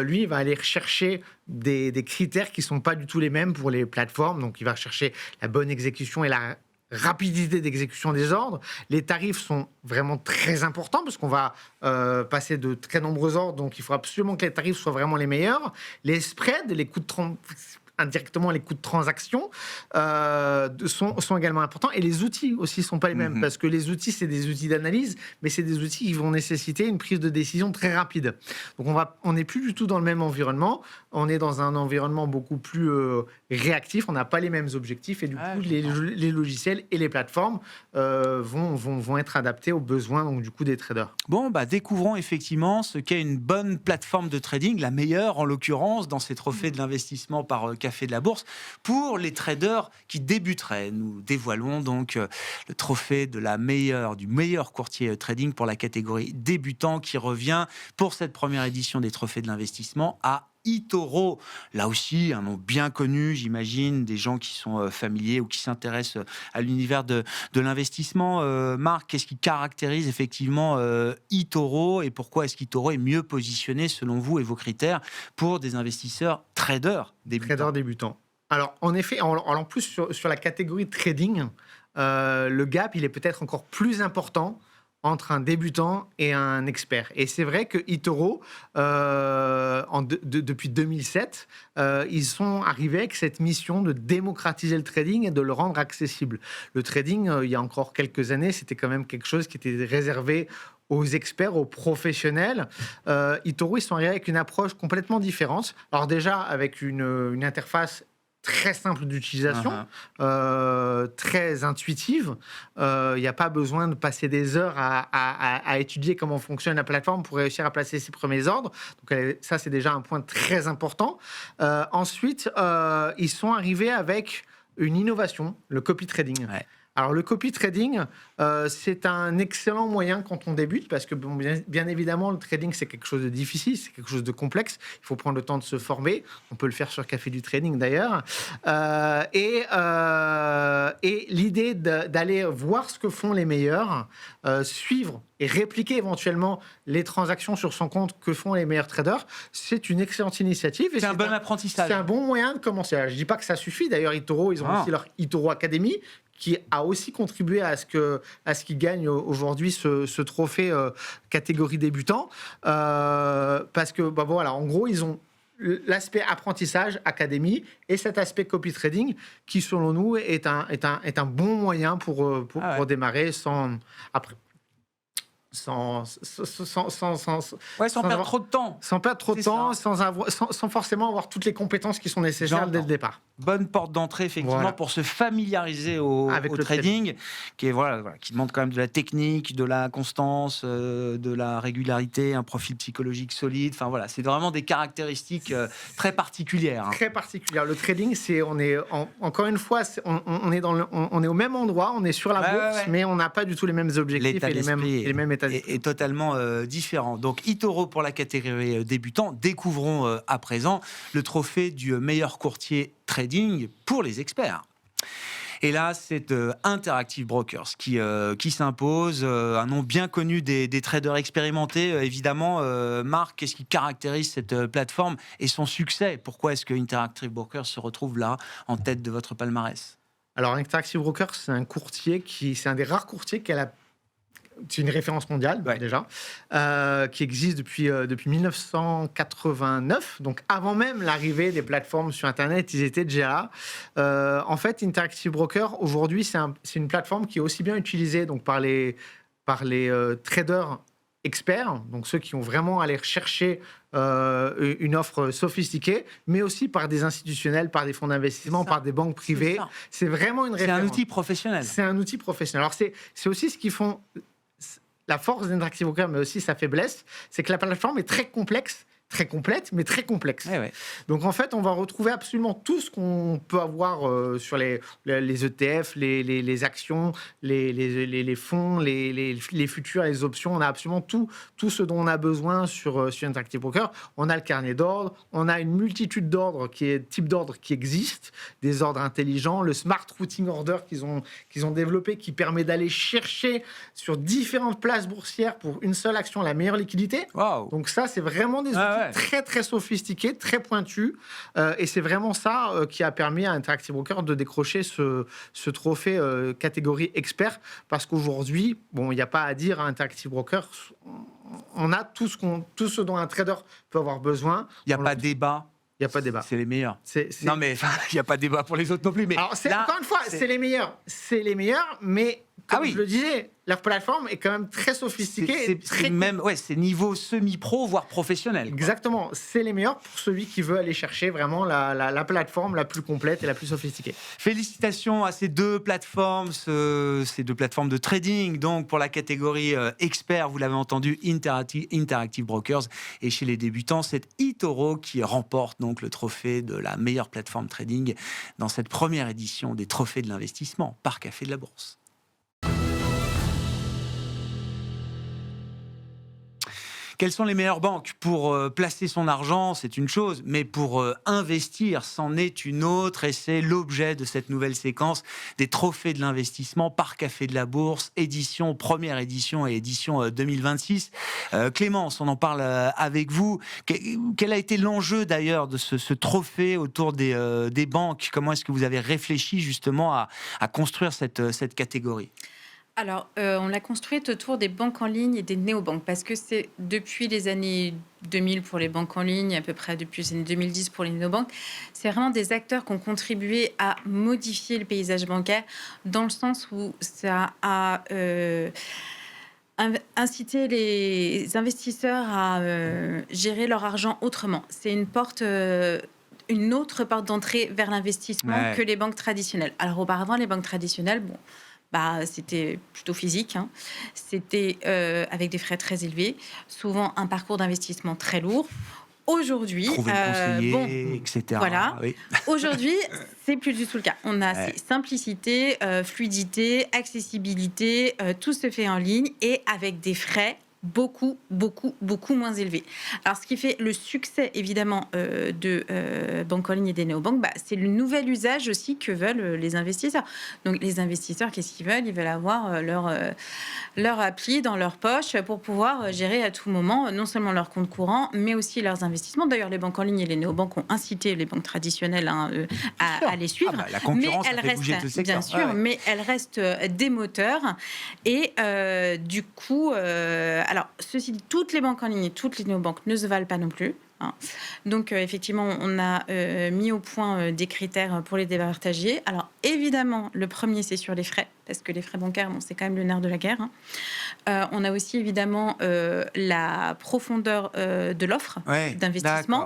lui, va aller chercher des critères qui ne sont pas du tout les mêmes pour les plateformes. Donc, il va chercher la bonne exécution et la rapidité d'exécution des ordres. Les tarifs sont vraiment très importants parce qu'on va passer de très nombreux ordres. Donc, il faut absolument que les tarifs soient vraiment les meilleurs. Les spreads, les coûts de indirectement, les coûts de transaction sont également importants, et les outils aussi ne sont pas les mêmes, parce que les outils, c'est des outils d'analyse, mais c'est des outils qui vont nécessiter une prise de décision très rapide. Donc on n'est plus du tout dans le même environnement, on est dans un environnement beaucoup plus réactif, on n'a pas les mêmes objectifs, et du coup les logiciels et les plateformes vont être adaptés aux besoins donc, du coup, des traders. Bon, découvrons effectivement ce qu'est une bonne plateforme de trading, la meilleure en l'occurrence dans ces trophées de l'investissement par Café de la Bourse, pour les traders qui débuteraient. Nous dévoilons donc le trophée du meilleur courtier trading pour la catégorie débutant, qui revient pour cette première édition des trophées de l'investissement à eToro. Là aussi, un nom bien connu, j'imagine, des gens qui sont familiers ou qui s'intéressent à l'univers de l'investissement. Marc, qu'est-ce qui caractérise effectivement eToro, et pourquoi est-ce qu'eToro est mieux positionné, selon vous et vos critères, pour des investisseurs traders débutants? Alors, en effet, en plus, sur la catégorie trading, le gap, il est peut-être encore plus important entre un débutant et un expert. Et c'est vrai que eToro, depuis 2007, ils sont arrivés avec cette mission de démocratiser le trading et de le rendre accessible. Le trading, il y a encore quelques années, c'était quand même quelque chose qui était réservé aux experts, aux professionnels. eToro, ils sont arrivés avec une approche complètement différente. Alors déjà, avec une interface très simple d'utilisation, très intuitive. Il n'y a pas besoin de passer des heures à étudier comment fonctionne la plateforme pour réussir à placer ses premiers ordres. Donc ça, c'est déjà un point très important. Ensuite, ils sont arrivés avec une innovation, le copy trading. Alors, le copy trading, c'est un excellent moyen quand on débute, parce que bien évidemment, le trading, c'est quelque chose de difficile, c'est quelque chose de complexe. Il faut prendre le temps de se former. On peut le faire sur Café du Trading, d'ailleurs. Et l'idée d'aller voir ce que font les meilleurs, suivre et répliquer éventuellement les transactions sur son compte que font les meilleurs traders, c'est une excellente initiative. C'est un bon apprentissage. C'est un bon moyen de commencer. Alors, je ne dis pas que ça suffit. D'ailleurs, eToro, ils ont aussi leur eToro Academy, qui a aussi contribué à ce qu'ils gagnent aujourd'hui ce trophée catégorie débutant. Parce que, voilà, en gros, ils ont l'aspect apprentissage, académie, et cet aspect copy trading, qui, selon nous, est un bon moyen pour démarrer sans perdre trop de temps. Sans perdre trop de temps, sans forcément avoir toutes les compétences qui sont nécessaires dès le départ. Bonne porte d'entrée, effectivement, pour se familiariser au trading, qui demande quand même de la technique, de la constance, de la régularité, un profil psychologique solide. Enfin, voilà, c'est vraiment des caractéristiques très particulières. Très particulières. Le trading, encore une fois, on est au même endroit, on est sur la bourse, mais on n'a pas du tout les mêmes objectifs et les mêmes états d'esprit. Est totalement différent. Donc, eToro pour la catégorie débutant. Découvrons à présent le trophée du meilleur courtier trading pour les experts. Et là, c'est Interactive Brokers qui s'impose, un nom bien connu des traders expérimentés. Évidemment, Marc, qu'est-ce qui caractérise cette plateforme et son succès? Pourquoi est-ce que Interactive Brokers se retrouve là, en tête de votre palmarès? Alors, Interactive Brokers, c'est un des rares courtiers qui a c'est une référence mondiale, déjà, qui existe depuis 1989. Donc, avant même l'arrivée des plateformes sur Internet, ils étaient déjà là. En fait, Interactive Broker, aujourd'hui, c'est une plateforme qui est aussi bien utilisée donc, par les traders experts, donc ceux qui ont vraiment allé chercher une offre sophistiquée, mais aussi par des institutionnels, par des fonds d'investissement, par des banques privées. C'est vraiment une référence. C'est un outil professionnel. C'est un outil professionnel. Alors, c'est aussi ce qu'ils font. La force d'Interactive Broker, mais aussi sa faiblesse, c'est que la plateforme est très complexe, très complète, mais très complexe. Donc, en fait, on va retrouver absolument tout ce qu'on peut avoir sur les ETF, les actions, les fonds, les futurs, les options. On a absolument tout ce dont on a besoin sur Interactive Broker. On a le carnet d'ordre, on a une multitude types d'ordres qui existent, des ordres intelligents, le Smart Routing Order qu'ils ont développé, qui permet d'aller chercher sur différentes places boursières pour une seule action la meilleure liquidité. Wow. Donc ça, c'est vraiment des outils très, très sophistiqués, très pointus. Et c'est vraiment ça qui a permis à Interactive Broker de décrocher ce trophée catégorie expert. Parce qu'aujourd'hui, il n'y a pas à dire à Interactive Broker, on a tout ce dont un trader peut avoir besoin. Il n'y a pas de débat. Il n'y a pas de débat. C'est les meilleurs. Non, mais il n'y a pas de débat pour les autres non plus. Mais alors, encore une fois, c'est les meilleurs. C'est les meilleurs, mais comme je le disais, leur plateforme est quand même très sophistiquée. C'est niveau semi-pro, voire professionnel. Exactement. C'est les meilleurs pour celui qui veut aller chercher vraiment la plateforme la plus complète et la plus sophistiquée. Félicitations à ces deux plateformes, ces deux plateformes de trading. Donc, pour la catégorie expert, vous l'avez entendu, Interactive Brokers. Et chez les débutants, c'est eToro qui remporte donc le trophée de la meilleure plateforme trading dans cette première édition des trophées de l'investissement par Café de la Bourse. Quelles sont les meilleures banques pour placer son argent? C'est une chose, mais pour investir, c'en est une autre. Et c'est l'objet de cette nouvelle séquence des trophées de l'investissement par Café de la Bourse, première édition et édition 2026. Clémence, on en parle avec vous. Quel a été l'enjeu d'ailleurs de ce trophée autour des banques? Comment est-ce que vous avez réfléchi justement à construire cette catégorie? Alors, on l'a construite autour des banques en ligne et des néobanques, parce que c'est depuis les années 2000 pour les banques en ligne, à peu près depuis les années 2010 pour les néobanques, c'est vraiment des acteurs qui ont contribué à modifier le paysage bancaire, dans le sens où ça a incité les investisseurs à gérer leur argent autrement. C'est une autre porte d'entrée vers l'investissement que les banques traditionnelles. Alors, auparavant, les banques traditionnelles, c'était plutôt physique, c'était avec des frais très élevés, souvent un parcours d'investissement très lourd. aujourd'hui, trouver le conseiller, etc. Voilà. Oui. Aujourd'hui, c'est plus du tout le cas. On a simplicité, fluidité, accessibilité, tout se fait en ligne et avec des frais beaucoup moins élevés. Alors, ce qui fait le succès, évidemment, de banque en ligne et des néobanques, c'est le nouvel usage aussi que veulent les investisseurs. Donc, les investisseurs, qu'est-ce qu'ils veulent ? Ils veulent avoir leur appli dans leur poche pour pouvoir gérer à tout moment non seulement leur compte courant, mais aussi leurs investissements. D'ailleurs, les banques en ligne et les néobanques ont incité les banques traditionnelles à les suivre. La concurrence, mais elles restent, bouger tout le secteur. bien sûr, mais elles restent des moteurs. Et du coup, alors, ceci dit, toutes les banques en ligne et toutes les néobanques ne se valent pas non plus. Donc, effectivement, on a mis au point des critères pour les départager. Alors, évidemment, le premier, c'est sur les frais, parce que les frais bancaires, c'est quand même le nerf de la guerre. On a aussi, évidemment, la profondeur de l'offre d'investissement,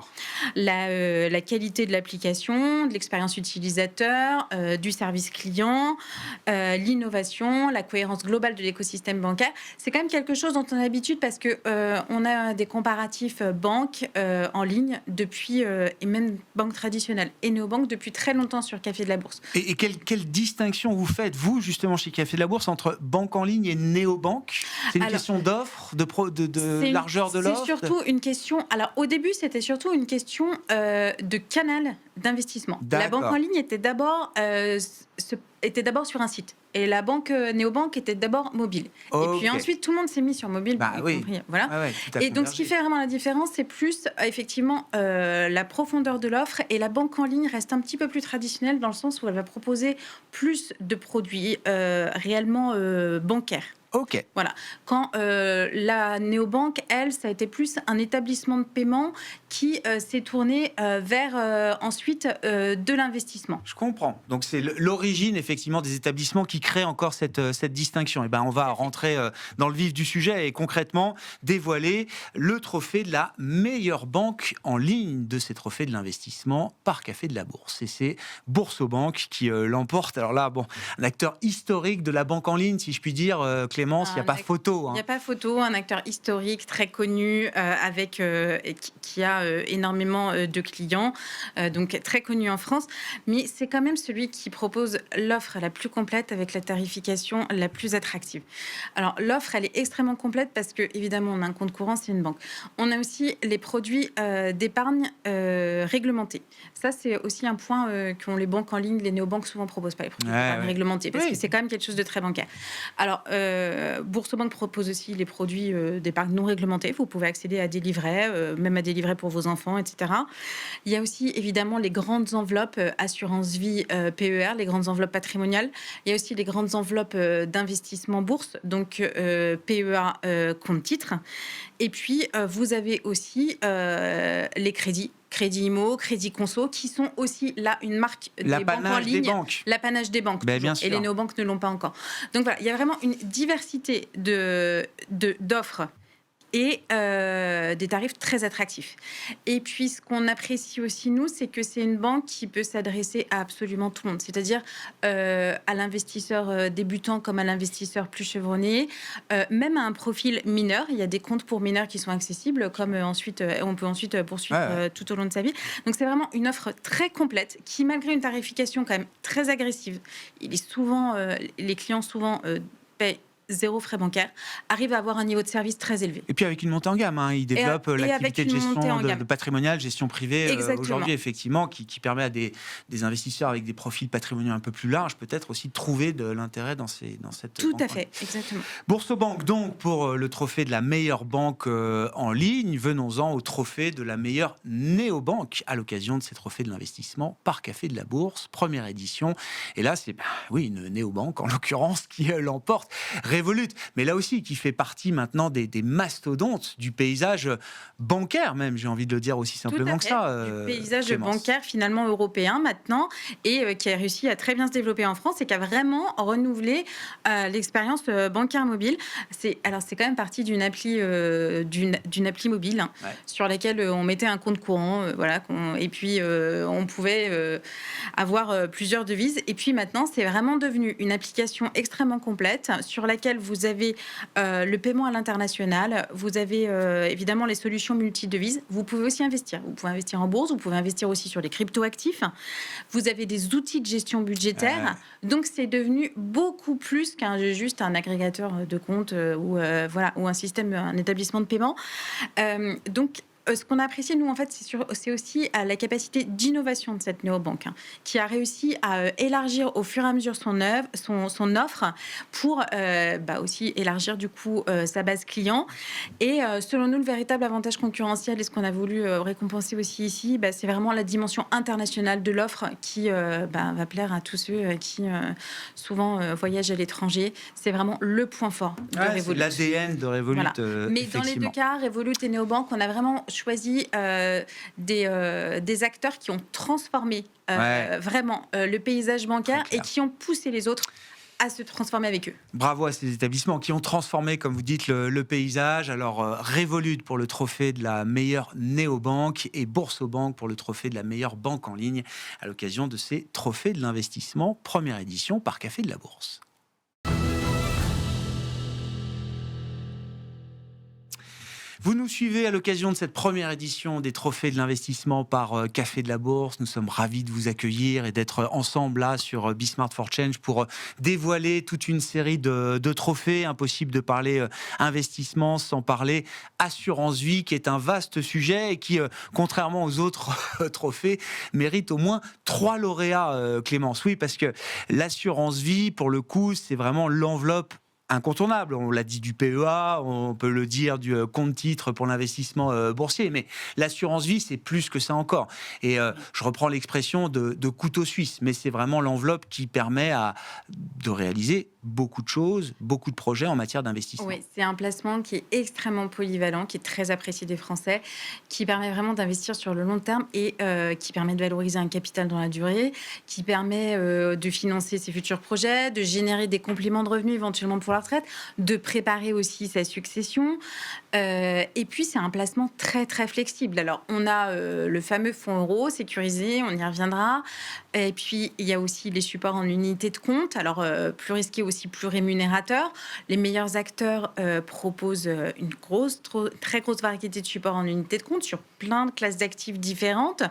la qualité de l'application, de l'expérience utilisateur, du service client, l'innovation, la cohérence globale de l'écosystème bancaire. C'est quand même quelque chose dont on a l'habitude parce qu'on a des comparatifs banques en ligne depuis, et même banques traditionnelles et néobanques depuis très longtemps sur Café de la Bourse. Et quelle distinction vous faites, vous, justement, chez Café de la Bourse, entre banque en ligne et néobanque ? C'est une question d'offre, de largeur de l'offre ? C'est surtout une question... Alors, au début, c'était surtout une question de canal d'investissement. La banque en ligne était d'abord sur un site. Et la banque néobanque était d'abord mobile. Et puis ensuite, tout le monde s'est mis sur mobile. Voilà. Et donc, ce qui fait vraiment la différence, c'est plus, effectivement, la profondeur de l'offre. Et la banque en ligne reste un petit peu plus traditionnelle dans le sens où elle va proposer plus de produits réellement bancaires. Ok. Voilà. Quand la néobanque, elle, ça a été plus un établissement de paiement qui s'est tourné vers ensuite de l'investissement. Je comprends. Donc c'est l'origine effectivement des établissements qui créent encore cette distinction. Et on va rentrer dans le vif du sujet et concrètement dévoiler le trophée de la meilleure banque en ligne de ces trophées de l'investissement par Café de la Bourse. Et c'est Boursobank qui l'emporte. Alors là, un acteur historique de la banque en ligne, si je puis dire, Clémence, il n'y a pas photo. Il n'y a pas photo, un acteur historique très connu qui a énormément de clients, donc très connu en France, mais c'est quand même celui qui propose l'offre la plus complète avec la tarification la plus attractive. Alors l'offre, elle est extrêmement complète parce que évidemment on a un compte courant, c'est une banque. On a aussi les produits d'épargne réglementés. Ça c'est aussi un point qu'ont les banques en ligne, les néobanques souvent proposent pas les produits d'épargne réglementés parce que c'est quand même quelque chose de très bancaire. Alors Boursobank propose aussi les produits d'épargne non réglementés. Vous pouvez accéder à des livrets, même à des livrets pour vos enfants, etc. Il y a aussi évidemment les grandes enveloppes assurance vie PER, les grandes enveloppes patrimoniales. Il y a aussi les grandes enveloppes d'investissement bourse, donc PEA compte titre. Et puis vous avez aussi les crédits IMO, Crédit Conso, qui sont aussi là une marque des banques en ligne. L'apanage des banques. Bien sûr. Et les néobanques ne l'ont pas encore. Donc voilà, il y a vraiment une diversité d'offres et des tarifs très attractifs. Et puis, ce qu'on apprécie aussi, nous, c'est que c'est une banque qui peut s'adresser à absolument tout le monde, c'est-à-dire à l'investisseur débutant comme à l'investisseur plus chevronné, même à un profil mineur. Il y a des comptes pour mineurs qui sont accessibles, comme on peut ensuite poursuivre tout au long de sa vie. Donc, c'est vraiment une offre très complète qui, malgré une tarification quand même très agressive, les clients souvent paient 0 frais bancaires, arrive à avoir un niveau de service très élevé. Et puis avec une montée en gamme, il développe l'activité de gestion de patrimoniale, gestion privée aujourd'hui, effectivement, qui permet à des investisseurs avec des profils patrimoniaux un peu plus larges, peut-être aussi de trouver de l'intérêt dans cette Tout à fait, exactement. Boursobank, donc, pour le trophée de la meilleure banque en ligne. Venons-en au trophée de la meilleure néobanque à l'occasion de ces trophées de l'investissement par Café de la Bourse, première édition. Et là, c'est une néobanque, en l'occurrence, qui l'emporte. Revolut, mais là aussi qui fait partie maintenant des mastodontes du paysage bancaire même, j'ai envie de le dire aussi simplement que ça. Du paysage Clémence. bancaire finalement européen maintenant et qui a réussi à très bien se développer en France et qui a vraiment renouvelé l'expérience bancaire mobile. C'est quand même parti d'une appli mobile sur laquelle on mettait un compte courant, et puis on pouvait avoir plusieurs devises. Et puis maintenant, c'est vraiment devenu une application extrêmement complète sur laquelle lequel vous avez le paiement à l'international, vous avez évidemment les solutions multidevises. Vous pouvez aussi investir. Vous pouvez investir en bourse, vous pouvez investir aussi sur les cryptoactifs. Vous avez des outils de gestion budgétaire. Donc, c'est devenu beaucoup plus qu'un juste un agrégateur de comptes ou un système, un établissement de paiement. Donc, ce qu'on a apprécié, nous, en fait, c'est aussi la capacité d'innovation de cette néobanque, qui a réussi à élargir au fur et à mesure son offre pour aussi élargir, du coup, sa base client. Et selon nous, le véritable avantage concurrentiel et ce qu'on a voulu récompenser aussi ici, c'est vraiment la dimension internationale de l'offre qui va plaire à tous ceux qui souvent voyagent à l'étranger. C'est vraiment le point fort de Revolut. C'est l'ADN de Revolut. Voilà. Mais dans les deux cas, Revolut et Néobanque, on a vraiment choisi des acteurs qui ont transformé vraiment le paysage bancaire et qui ont poussé les autres à se transformer avec eux. Bravo à ces établissements qui ont transformé, comme vous dites, le paysage. Alors, Revolut pour le trophée de la meilleure néobanque et Boursobank pour le trophée de la meilleure banque en ligne à l'occasion de ces trophées de l'investissement, première édition par Café de la Bourse. Vous nous suivez à l'occasion de cette première édition des Trophées de l'investissement par Café de la Bourse. Nous sommes ravis de vous accueillir et d'être ensemble là sur Be Smart for Change pour dévoiler toute une série de trophées. Impossible de parler investissement sans parler assurance vie, qui est un vaste sujet et qui, contrairement aux autres trophées, mérite au moins 3 lauréats, Clémence. Oui, parce que l'assurance vie, pour le coup, c'est vraiment l'enveloppe incontournable. On l'a dit du PEA, on peut le dire du compte-titre pour l'investissement boursier, mais l'assurance vie, c'est plus que ça encore. Et je reprends l'expression de couteau suisse, mais c'est vraiment l'enveloppe qui permet de réaliser beaucoup de choses, beaucoup de projets en matière d'investissement. Oui, c'est un placement qui est extrêmement polyvalent, qui est très apprécié des Français, qui permet vraiment d'investir sur le long terme et qui permet de valoriser un capital dans la durée, qui permet de financer ses futurs projets, de générer des compléments de revenus éventuellement pour la retraite, de préparer aussi sa succession. Et puis, c'est un placement très, très flexible. Alors, on a le fameux fonds euro sécurisé, on y reviendra. Et puis, il y a aussi les supports en unité de compte. Alors, plus risqué aussi, plus rémunérateur. Les meilleurs acteurs proposent une très grosse variété de supports en unité de compte sur plein de classes d'actifs différentes.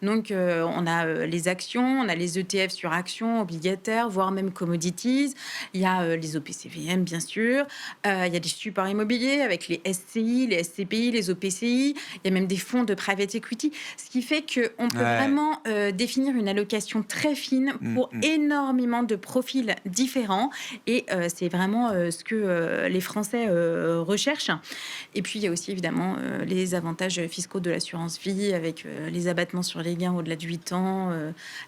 Donc, on a les actions, on a les ETF sur actions, obligataires, voire même commodities. Il y a les OPCVM, bien sûr. Il y a des supports immobiliers avec les SCI, les SCPI, les OPCI. Il y a même des fonds de private equity. Ce qui fait qu'on peut vraiment définir une allocation très fine pour énormément de profils différents. Et c'est vraiment ce que les Français recherchent. Et puis, il y a aussi évidemment les avantages fiscaux de l'assurance vie avec les abattements sur les gains au-delà de 8 ans,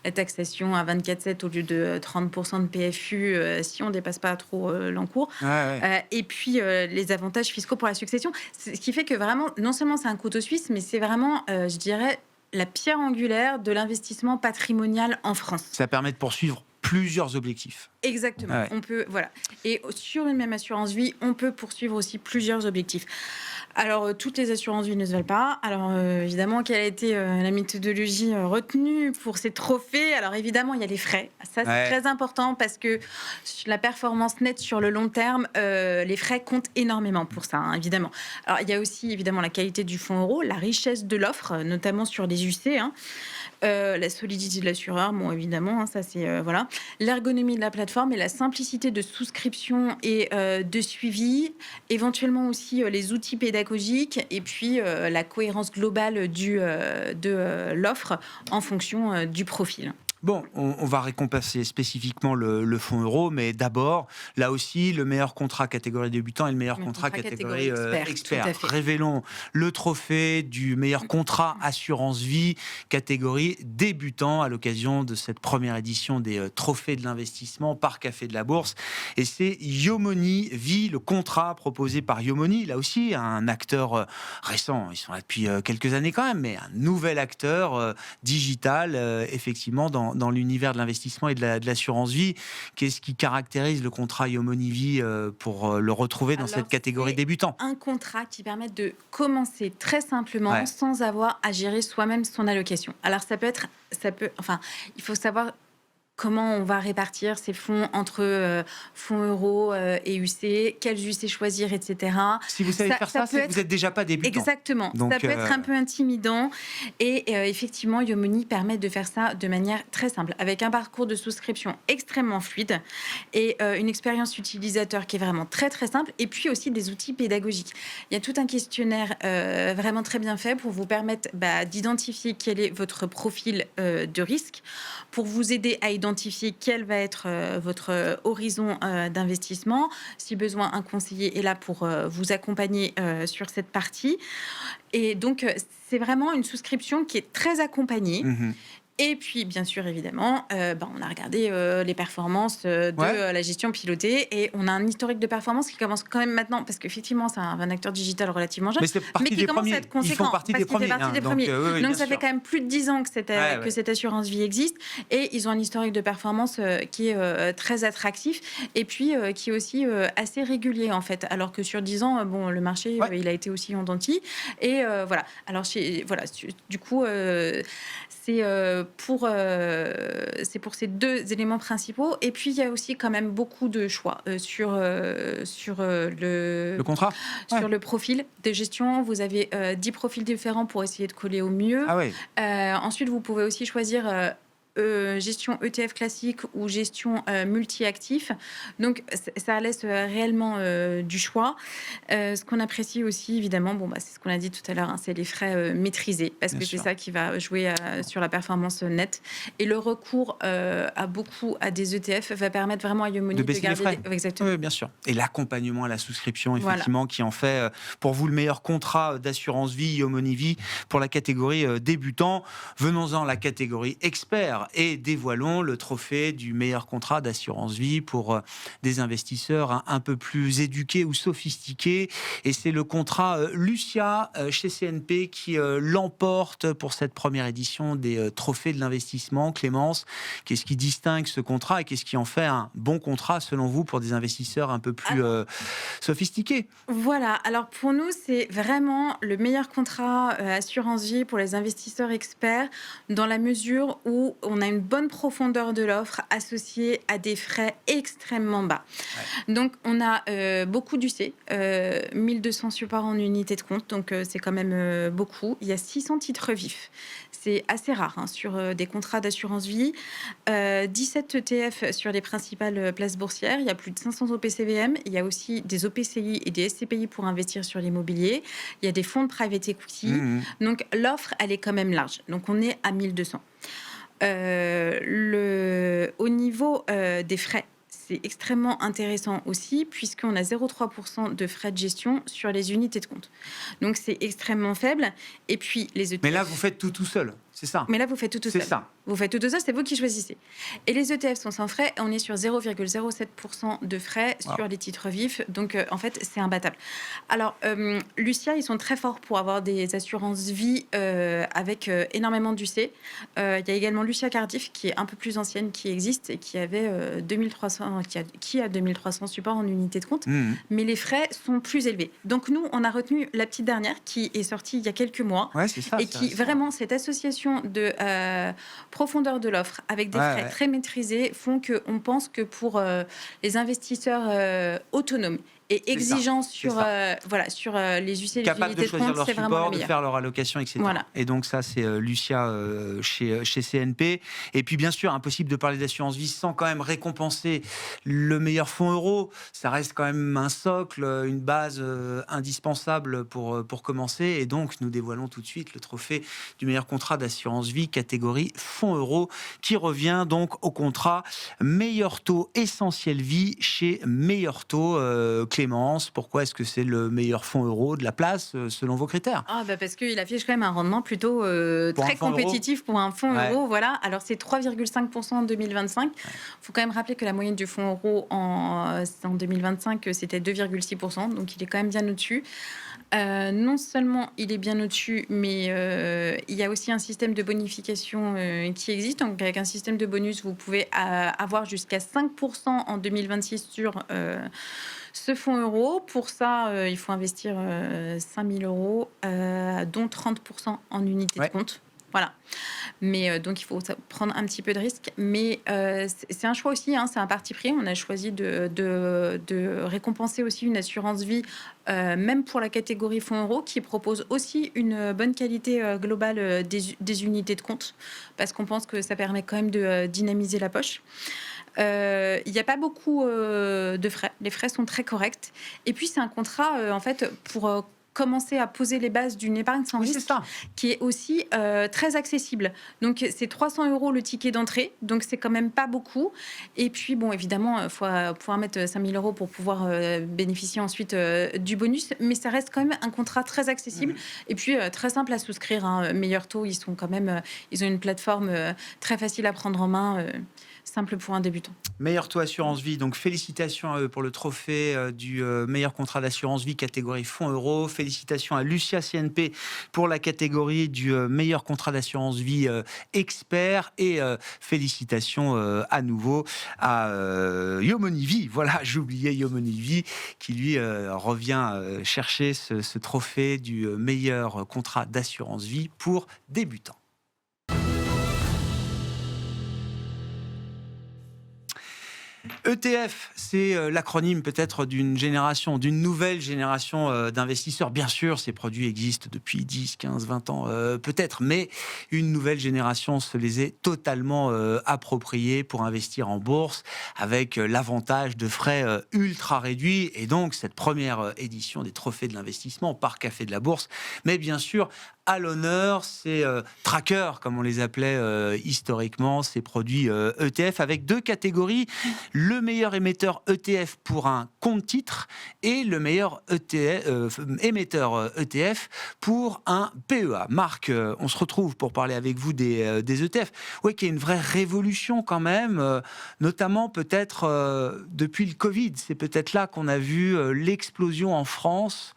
la taxation à 24,7 au lieu de 30% de PFU si on ne dépasse pas trop l'encours. Et puis, les avantages fiscaux pour la succession. Ce qui fait que vraiment, non seulement c'est un couteau suisse, mais c'est vraiment, je dirais, la pierre angulaire de l'investissement patrimonial en France. Ça permet de poursuivre plusieurs objectifs. Exactement. On peut, voilà. Et sur une même assurance vie, on peut poursuivre aussi plusieurs objectifs. Alors, toutes les assurances vie ne se valent pas. Alors, évidemment, quelle a été la méthodologie retenue pour ces trophées? Alors, évidemment, il y a les frais. Ça, c'est très important parce que la performance nette sur le long terme, les frais comptent énormément pour ça, évidemment. Alors, il y a aussi, évidemment, la qualité du fonds euro, la richesse de l'offre, notamment sur les UC, la solidité de l'assureur, bon, évidemment, ça, c'est... voilà. L'ergonomie de la plateforme et la simplicité de souscription et de suivi, éventuellement aussi les outils pédagogiques et puis la cohérence globale de l'offre en fonction du profil. Bon, on va récompenser spécifiquement le fonds euro, mais d'abord, là aussi, le meilleur contrat catégorie débutant et le meilleur contrat catégorie expert. Révélons le trophée du meilleur contrat assurance vie catégorie débutant à l'occasion de cette première édition des trophées de l'investissement par Café de la Bourse. Et c'est Yomoni Vie, le contrat proposé par Yomoni, là aussi un acteur récent, ils sont là depuis quelques années quand même, mais un nouvel acteur digital, effectivement, dans l'univers de l'investissement et de l'assurance vie. Qu'est-ce qui caractérise le contrat Yomoni Vie pour le retrouver dans cette catégorie débutant? Un contrat qui permet de commencer très simplement sans avoir à gérer soi-même son allocation. Alors il faut savoir comment on va répartir ces fonds entre fonds euros et UC, quels UC choisir, etc. Si vous savez faire ça, c'est que vous n'êtes déjà pas débutant. Exactement. Donc, ça peut être un peu intimidant. Et effectivement, Yomoney permet de faire ça de manière très simple, avec un parcours de souscription extrêmement fluide et une expérience utilisateur qui est vraiment très, très simple. Et puis aussi des outils pédagogiques. Il y a tout un questionnaire vraiment très bien fait pour vous permettre d'identifier quel est votre profil de risque, pour vous aider à identifier quel va être votre horizon d'investissement. Si besoin, un conseiller est là pour vous accompagner sur cette partie. Et donc, c'est vraiment une souscription qui est très accompagnée. Mmh. Et puis, bien sûr, évidemment, on a regardé les performances de la gestion pilotée et on a un historique de performance qui commence quand même maintenant, parce qu'effectivement, c'est un acteur digital relativement jeune, mais qui commence à être conséquent. Ils font partie des premiers. Donc, ça fait quand même plus de 10 ans que cette assurance vie existe et ils ont un historique de performance qui est très attractif et puis qui est aussi assez régulier, en fait. Alors que sur 10 ans, le marché, il a été aussi en denti. Et voilà. Alors, du coup, c'est pour ces deux éléments principaux. Et puis, il y a aussi quand même beaucoup de choix sur le contrat, sur le profil de gestion. Vous avez 10 profils différents pour essayer de coller au mieux. Ensuite, vous pouvez aussi choisir gestion ETF classique ou gestion multi-actif. Donc, ça laisse réellement du choix. Ce qu'on apprécie aussi, évidemment, c'est ce qu'on a dit tout à l'heure, c'est les frais maîtrisés, parce que c'est ça qui va jouer sur la performance nette. Et le recours à des ETF va permettre vraiment à Yomoney de garder les frais. Exactement. Oui, bien sûr. Et l'accompagnement à la souscription, effectivement, qui en fait pour vous le meilleur contrat d'assurance vie, Yomoney Vie, pour la catégorie débutant. Venons-en à la catégorie expert. Et dévoilons le trophée du meilleur contrat d'assurance vie pour des investisseurs un peu plus éduqués ou sophistiqués. Et c'est le contrat Lucia chez CNP qui l'emporte pour cette première édition des trophées de l'investissement. Clémence, qu'est-ce qui distingue ce contrat et qu'est-ce qui en fait un bon contrat selon vous pour des investisseurs un peu plus sophistiqués? Voilà, alors pour nous, c'est vraiment le meilleur contrat assurance vie pour les investisseurs experts dans la mesure où on a une bonne profondeur de l'offre associée à des frais extrêmement bas. Donc, on a beaucoup d'UC, 1200 supports en unité de compte, donc c'est quand même beaucoup. Il y a 600 titres vifs. C'est assez rare sur des contrats d'assurance vie. 17 ETF sur les principales places boursières. Il y a plus de 500 OPCVM. Il y a aussi des OPCI et des SCPI pour investir sur l'immobilier. Il y a des fonds de private equity. Donc, l'offre, elle est quand même large. Donc, on est à 1200. Au niveau des frais, c'est extrêmement intéressant aussi, puisqu'on a 0,3% de frais de gestion sur les unités de compte. Donc, c'est extrêmement faible. Et puis, les ETF... Mais là, vous faites tout seul, c'est ça? Mais là, vous faites tout seul. C'est ça. Vous faites tout seul, c'est vous qui choisissez. Et les ETF sont sans frais. On est sur 0,07% de frais sur les titres vifs. Donc, en fait, c'est imbattable. Alors, Lucia, ils sont très forts pour avoir des assurances vie avec énormément d'UC. Il y a également Lucia Cardiff, qui est un peu plus ancienne, qui existe et qui avait 2300, qui a 2300 supports en unité de compte. Mais les frais sont plus élevés. Donc, nous, on a retenu la petite dernière qui est sortie il y a quelques mois. C'est ça, et qui, vraiment, cette association de profondeur de l'offre avec des frais très maîtrisés font qu'on pense que pour les investisseurs autonomes et exigeants sur les UC, capables de choisir leur support, de faire leur allocation, etc. Voilà. Et donc ça, c'est Lucia chez CNP. Et puis bien sûr, impossible de parler d'assurance vie sans quand même récompenser le meilleur fonds euro. Ça reste quand même un socle, une base indispensable pour commencer. Et donc, nous dévoilons tout de suite le trophée du meilleur contrat d'assurance vie catégorie fonds euro, qui revient donc au contrat meilleur taux essentiel vie chez meilleur taux. Clémence, pourquoi est-ce que c'est le meilleur fonds euro de la place selon vos critères? Parce qu'il affiche quand même un rendement plutôt très compétitif pour un fonds euro. Voilà. Alors, c'est 3,5% en 2025. Il faut quand même rappeler que la moyenne du fonds euro en 2025, c'était 2,6%. Donc, il est quand même bien au-dessus. Non seulement il est bien au-dessus, mais il y a aussi un système de bonification qui existe. Donc, avec un système de bonus, vous pouvez avoir jusqu'à 5% en 2026 sur ce fonds euro. Pour ça, il faut investir 5 000 euros, dont 30% en unité de compte. Voilà. Mais donc, il faut prendre un petit peu de risque. Mais c'est un choix aussi, c'est un parti pris. On a choisi de récompenser aussi une assurance vie, même pour la catégorie fonds euros, qui propose aussi une bonne qualité globale des unités de compte, parce qu'on pense que ça permet quand même de dynamiser la poche. Il n'y a pas beaucoup de frais. Les frais sont très corrects. Et puis, c'est un contrat, en fait, pour commencer à poser les bases d'une épargne sans risque, qui est aussi très accessible. Donc, c'est 300 € le ticket d'entrée, donc c'est quand même pas beaucoup. Et puis, bon, évidemment, il faut pouvoir mettre 5 000 € pour pouvoir bénéficier ensuite du bonus, mais ça reste quand même un contrat très accessible. Et puis, très simple à souscrire. Meilleur taux, ils ont une plateforme très facile à prendre en main, simple pour un débutant. Meilleur taux assurance vie, donc félicitations à eux pour le trophée du meilleur contrat d'assurance vie catégorie fonds euros. Félicitations à Lucia CNP pour la catégorie du meilleur contrat d'assurance vie expert. Et félicitations à nouveau à Yomonivi. Voilà, j'oubliais Yomonivi qui lui revient chercher ce trophée du meilleur contrat d'assurance vie pour débutants. ETF, c'est l'acronyme peut-être d'une nouvelle génération d'investisseurs. Bien sûr, ces produits existent depuis 10, 15, 20 ans peut-être, mais une nouvelle génération se les est totalement appropriés pour investir en bourse avec l'avantage de frais ultra réduits. Et donc, cette première édition des trophées de l'investissement par Café de la Bourse, mais bien sûr, à l'honneur, ces trackers, comme on les appelait historiquement, ces produits ETF, avec deux catégories, le meilleur émetteur ETF pour un compte titre et le meilleur émetteur ETF pour un PEA. Marc, on se retrouve pour parler avec vous des ETF. Oui, qui est une vraie révolution quand même, notamment peut-être depuis le Covid. C'est peut-être là qu'on a vu l'explosion en France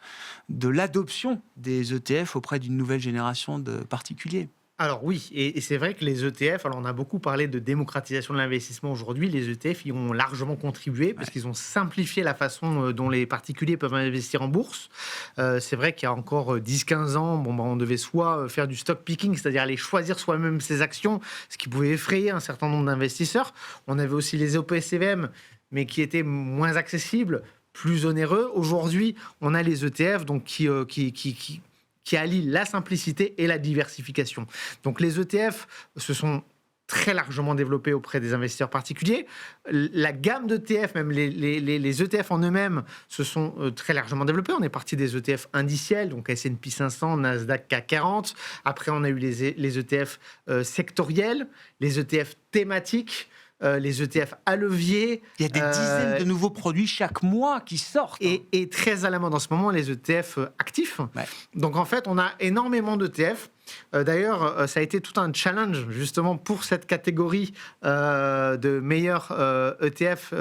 de l'adoption des ETF auprès d'une nouvelle génération de particuliers. Alors oui, et c'est vrai que les ETF, alors on a beaucoup parlé de démocratisation de l'investissement aujourd'hui, les ETF y ont largement contribué parce qu'ils ont simplifié la façon dont les particuliers peuvent investir en bourse. C'est vrai qu'il y a encore 10-15 ans, on devait soit faire du stock picking, c'est-à-dire aller choisir soi-même ses actions, ce qui pouvait effrayer un certain nombre d'investisseurs. On avait aussi les OPCVM, mais qui étaient moins accessibles, plus onéreux. Aujourd'hui, on a les ETF donc qui allient la simplicité et la diversification. Donc les ETF se sont très largement développés auprès des investisseurs particuliers. La gamme d'ETF, même les ETF en eux-mêmes, se sont très largement développés. On est parti des ETF indiciels, donc S&P 500, Nasdaq CAC 40. Après, on a eu les ETF sectoriels, les ETF thématiques, les ETF à levier. Il y a des dizaines de nouveaux produits chaque mois qui sortent. Et très à la mode en ce moment, les ETF actifs. Ouais. Donc en fait, on a énormément d'ETF. D'ailleurs, ça a été tout un challenge justement pour cette catégorie de meilleurs ETF,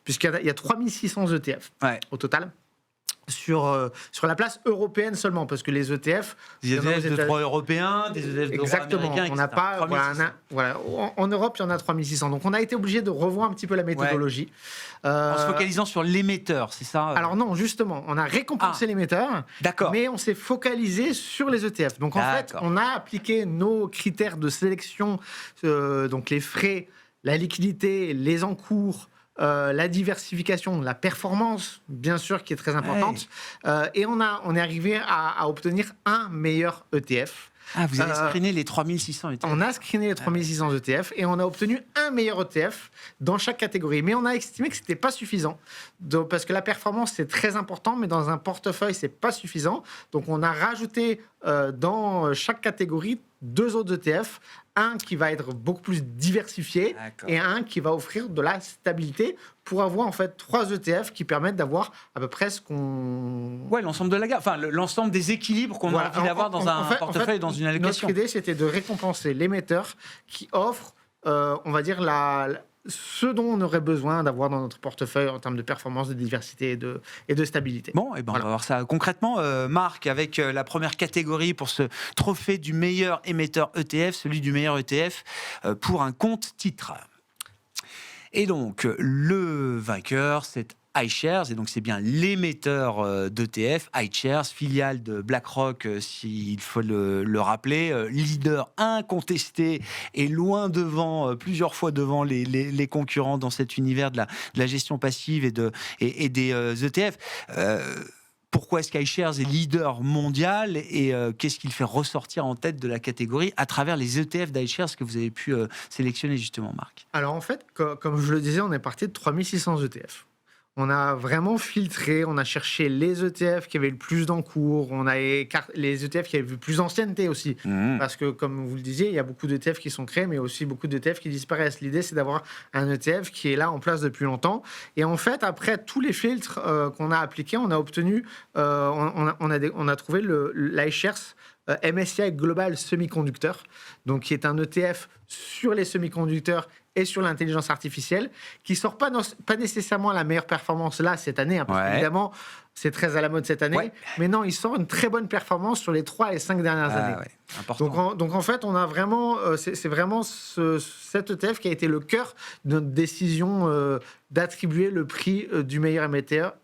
puisqu'il y a 3600 ETF au total. Sur la place européenne seulement, parce que les ETF... Des ETF de droit européen, des ETF de droit américain, on n'a pas... En Europe, il y en a 3600. Donc, on a été obligé de revoir un petit peu la méthodologie. En se focalisant sur l'émetteur, c'est ça Alors non, justement, on a récompensé l'émetteur, mais on s'est focalisé sur les ETF. Donc, en fait, on a appliqué nos critères de sélection, donc les frais, la liquidité, les encours, la diversification, la performance, bien sûr, qui est très importante. Et on est arrivé à obtenir un meilleur ETF. Ah, vous avez screené les 3600 ETF. On a screené les 3600 ETF et on a obtenu un meilleur ETF dans chaque catégorie. Mais on a estimé que ce n'était pas suffisant. Parce que la performance, c'est très important, mais dans un portefeuille, ce n'est pas suffisant. Donc, on a rajouté dans chaque catégorie 2 autres ETF. Un qui va être beaucoup plus diversifié et un qui va offrir de la stabilité pour avoir en fait 3 ETF qui permettent d'avoir à peu près ce qu'on... Ouais, l'ensemble de la gamme, enfin l'ensemble des équilibres qu'on a envie d'avoir dans un portefeuille, dans une allocation. Notre idée, c'était de récompenser l'émetteur qui offre, on va dire, ce dont on aurait besoin d'avoir dans notre portefeuille en termes de performance, de diversité et de stabilité. Bon, et ben on va voir ça concrètement. Marc, avec la première catégorie pour ce trophée du meilleur émetteur ETF, celui du meilleur ETF pour un compte titre. Et donc, le vainqueur, c'est iShares, et donc c'est bien l'émetteur d'ETF, iShares, filiale de BlackRock, s'il faut le rappeler, leader incontesté et loin devant, plusieurs fois devant les concurrents dans cet univers de la gestion passive et des ETF. Pourquoi est-ce qu'iShares est leader mondial et qu'est-ce qu'il fait ressortir en tête de la catégorie à travers les ETF d'iShares que vous avez pu sélectionner justement, Marc? Alors en fait, comme je le disais, on est parti de 3600 ETF. On a vraiment filtré, on a cherché les ETF qui avaient le plus d'encours, on a les ETF qui avaient le plus d'ancienneté aussi. Parce que, comme vous le disiez, il y a beaucoup d'ETF qui sont créés, mais aussi beaucoup d'ETF qui disparaissent. L'idée, c'est d'avoir un ETF qui est là en place depuis longtemps. Et en fait, après tous les filtres qu'on a appliqués, on a obtenu, on a trouvé l'iShares MSCI Global Semiconductor, donc qui est un ETF sur les semi-conducteurs et sur l'intelligence artificielle, qui sort pas nécessairement la meilleure performance là cette année, parce qu'évidemment c'est très à la mode cette année, mais non, il sort une très bonne performance sur les 3 et 5 dernières années. Donc en fait, on a vraiment, c'est vraiment cet ETF qui a été le cœur de notre décision d'attribuer le prix du meilleur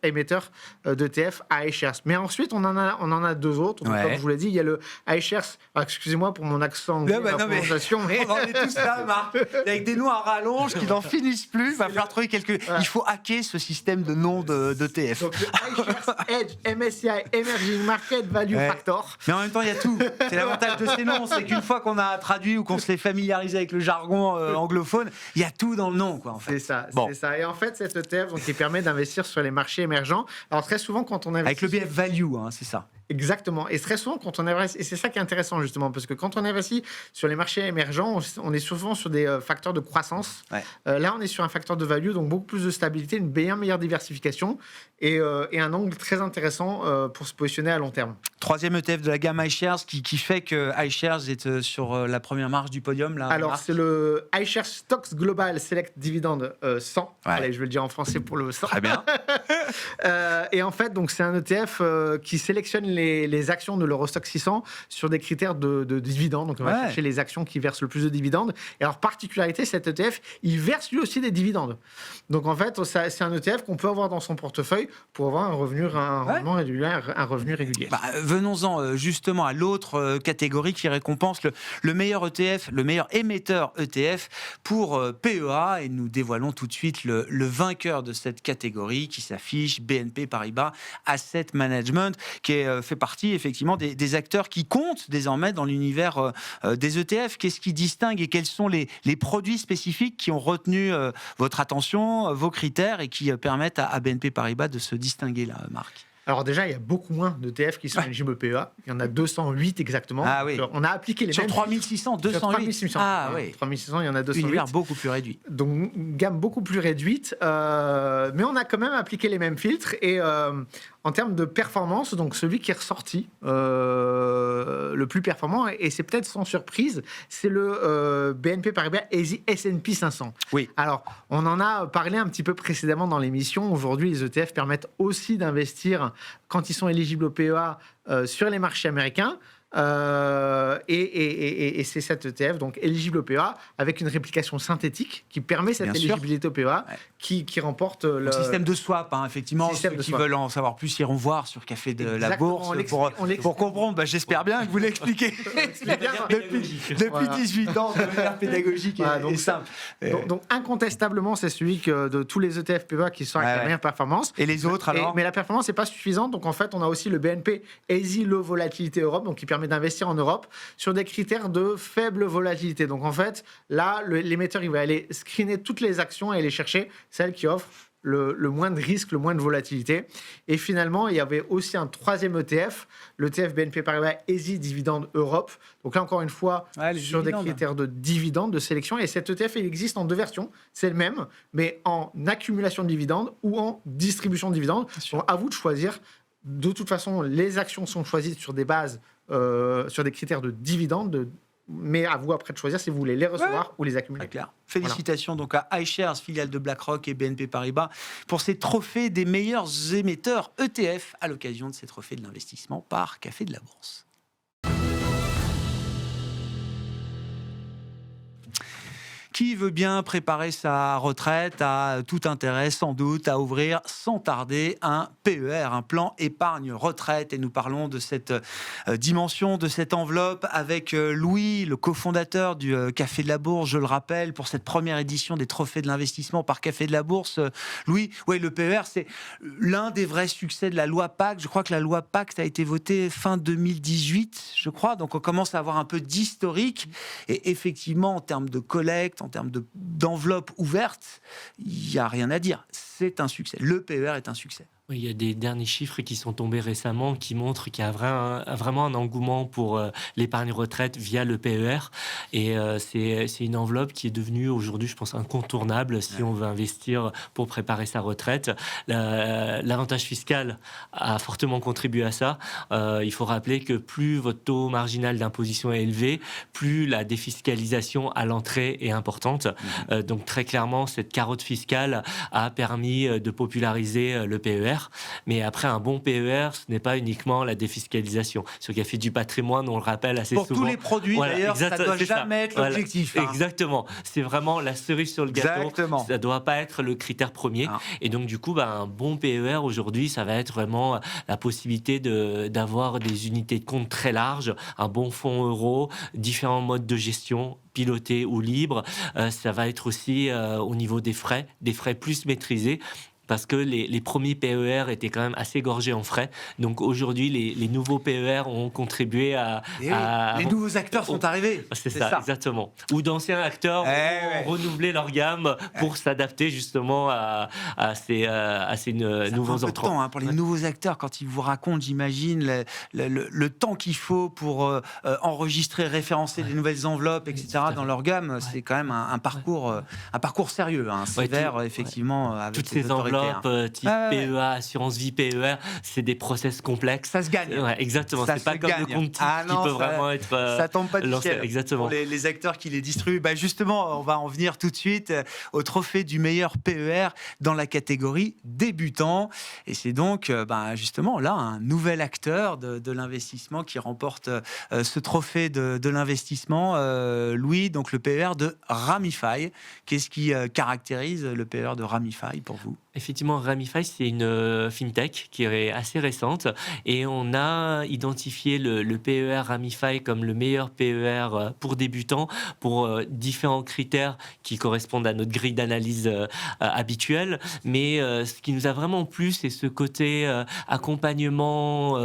émetteur d'ETF à iShares. Mais ensuite, on en a deux autres. Donc, comme je vous l'ai dit, il y a le iShares. Excusez-moi pour mon accent anglais, prononciation, mais on en est tous là, Marc, avec des noms à rallonge qui n'en finissent plus. Il va falloir trouver Il faut hacker ce système de noms d'ETF. Donc le iShares Edge MSCI Emerging Market Value Factor. Mais en même temps, il y a tout. C'est l'avantage de ces noms, c'est qu'une fois qu'on a traduit ou qu'on s'est familiarisé avec le jargon anglophone, il y a tout dans le nom, quoi. En fait. C'est ça. Et en fait, cet ETF, donc, il permet d'investir sur les marchés émergents. Alors très souvent, quand on investit avec le BF Value, c'est ça. Exactement. Et très souvent, quand on investit, et c'est ça qui est intéressant justement, parce que quand on investit sur les marchés émergents, on est souvent sur des facteurs de croissance. Là, on est sur un facteur de value, donc beaucoup plus de stabilité, une bien meilleure diversification et un angle très intéressant pour se positionner à long terme. Troisième ETF de la gamme iShares qui fait que iShares est sur la première marche du podium. Là, alors, c'est le iShares Stocks Global Select Dividend 100. Allez, je vais le dire en français pour le 100. Très bien. Et en fait, donc, c'est un ETF qui sélectionne les actions de l'Eurostoxx 600 sur des critères de dividendes. Donc, on va chercher les actions qui versent le plus de dividendes. Et alors, particularité, cet ETF, il verse lui aussi des dividendes. Donc, en fait, c'est un ETF qu'on peut avoir dans son portefeuille pour avoir un rendement régulier, un revenu régulier. Venons-en justement à l'autre catégorie qui récompense le meilleur ETF, le meilleur émetteur ETF pour PEA. Et nous dévoilons tout de suite le vainqueur de cette catégorie qui s'affiche, BNP Paribas Asset Management, qui fait partie effectivement des acteurs qui comptent désormais dans l'univers des ETF. Qu'est-ce qui distingue et quels sont les produits spécifiques qui ont retenu votre attention, vos critères et qui permettent à BNP Paribas de se distinguer là, Marc? Alors déjà, il y a beaucoup moins d'ETF qui sont éligibles au PEA. Il y en a 208 exactement. Ah oui. On a appliqué les mêmes... Sur 3600, 208. Sur 3600. Ah oui. 3600, il y en a 208. Univers beaucoup plus réduit. Donc, une gamme beaucoup plus réduite. Mais on a quand même appliqué les mêmes filtres. Et en termes de performance, donc celui qui est ressorti le plus performant, et c'est peut-être sans surprise, c'est le BNP Paribas S&P 500. Oui. Alors, on en a parlé un petit peu précédemment dans l'émission. Aujourd'hui, les ETF permettent aussi d'investir quand ils sont éligibles au PEA sur les marchés américains. Et c'est cet ETF, donc éligible au PEA, avec une réplication synthétique qui permet cette éligibilité au PEA, qui remporte le système de swap, effectivement. Ceux qui veulent en savoir plus iront voir sur Café de la Bourse pour comprendre. J'espère bien que vous l'expliquez depuis 18 ans de manière pédagogique et simple. Donc incontestablement, c'est celui de tous les ETF PEA qui sont avec la meilleure performance. Et les autres alors? Mais la performance n'est pas suffisante. Donc en fait, on a aussi le BNP Easy Low Volatility Europe, donc qui permet d'investir en Europe sur des critères de faible volatilité. Donc en fait, là, l'émetteur, il va aller screener toutes les actions et aller chercher celles qui offrent le moins de risque, le moins de volatilité. Et finalement, il y avait aussi un troisième ETF, l'ETF BNP Paribas Easy Dividende Europe. Donc là, encore une fois, sur des critères de dividendes, de sélection. Et cet ETF, il existe en deux versions. C'est le même, mais en accumulation de dividendes ou en distribution de dividendes. Donc à vous de choisir. De toute façon, les actions sont choisies sur des bases, sur des critères de dividendes, mais à vous après de choisir si vous voulez les recevoir ou les accumuler. Clair. Félicitations donc à iShares, filiale de BlackRock et BNP Paribas, pour ces trophées des meilleurs émetteurs ETF à l'occasion de ces trophées de l'investissement par Café de la Bourse. Qui veut bien préparer sa retraite a tout intérêt sans doute à ouvrir sans tarder un PER, un plan épargne retraite. Et nous parlons de cette dimension, de cette enveloppe avec Louis, le cofondateur du Café de la Bourse, je le rappelle, pour cette première édition des Trophées de l'investissement par Café de la Bourse. Louis, ouais, le PER, c'est l'un des vrais succès de la loi Pacte. Je crois que la loi Pacte a été votée fin 2018, je crois. Donc on commence à avoir un peu d'historique. Et effectivement, en termes de collecte, en termes d'enveloppe ouverte, il n'y a rien à dire. C'est un succès. Le PER est un succès. Oui, il y a des derniers chiffres qui sont tombés récemment qui montrent qu'il y a vraiment un engouement pour l'épargne retraite via le PER. Et c'est une enveloppe qui est devenue aujourd'hui, je pense, incontournable si on veut investir pour préparer sa retraite. L'avantage fiscal a fortement contribué à ça. Il faut rappeler que plus votre taux marginal d'imposition est élevé, plus la défiscalisation à l'entrée est importante. Donc très clairement, cette carotte fiscale a permis de populariser le PER. Mais après, un bon PER, ce n'est pas uniquement la défiscalisation. Sur le café du patrimoine, on le rappelle assez souvent. Pour tous les produits, voilà, d'ailleurs, ça ne doit jamais être l'objectif. Voilà. Exactement. C'est vraiment la cerise sur le gâteau. Exactement. Ça ne doit pas être le critère premier. Ah. Et donc, du coup, un bon PER, aujourd'hui, ça va être vraiment la possibilité d'avoir des unités de compte très larges, un bon fonds euro, différents modes de gestion, pilotés ou libres. Ça va être aussi au niveau des frais plus maîtrisés. Parce que les premiers PER étaient quand même assez gorgés en frais. Donc aujourd'hui, les nouveaux PER ont contribué à... Les nouveaux acteurs sont arrivés. C'est ça, exactement. Ou d'anciens acteurs ont renouvelé leur gamme pour s'adapter justement à ces nouveaux entrants. Temps, pour les nouveaux acteurs, quand ils vous racontent, j'imagine, le temps qu'il faut pour enregistrer, référencer des nouvelles enveloppes, etc. dans leur gamme, c'est quand même un parcours sérieux, sévère, effectivement, avec toutes ces enveloppes type PEA, assurance vie PER, c'est des process complexes. Ça se gagne. Ouais, exactement. C'est pas comme le compte type qui peut vraiment être ça tombe pas du ciel. Exactement. Pour les acteurs qui les distribuent. Justement, on va en venir tout de suite au trophée du meilleur PER dans la catégorie débutant. Et c'est donc justement là un nouvel acteur de l'investissement qui remporte ce trophée de l'investissement. Louis, donc le PER de Ramify. Qu'est-ce qui caractérise le PER de Ramify pour vous ? Effectivement, Ramify, c'est une fintech qui est assez récente et on a identifié le PER Ramify comme le meilleur PER pour débutants pour différents critères qui correspondent à notre grille d'analyse habituelle. Mais ce qui nous a vraiment plu, c'est ce côté accompagnement,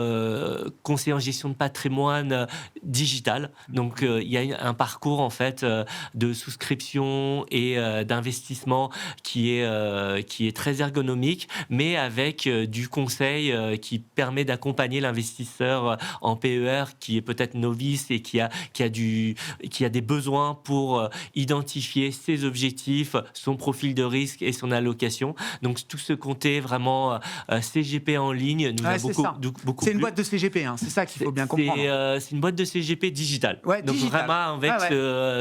conseiller en gestion de patrimoine digital. Donc, il y a un parcours en fait de souscription et d'investissement qui est très ergonomique, mais avec du conseil qui permet d'accompagner l'investisseur en PER qui est peut-être novice et qui a des besoins pour identifier ses objectifs, son profil de risque et son allocation. Donc tout ce côté vraiment CGP en ligne nous a beaucoup C'est une boîte de CGP, c'est ça qu'il faut bien comprendre. C'est une boîte de CGP digitale. Ouais, donc digital. Vraiment avec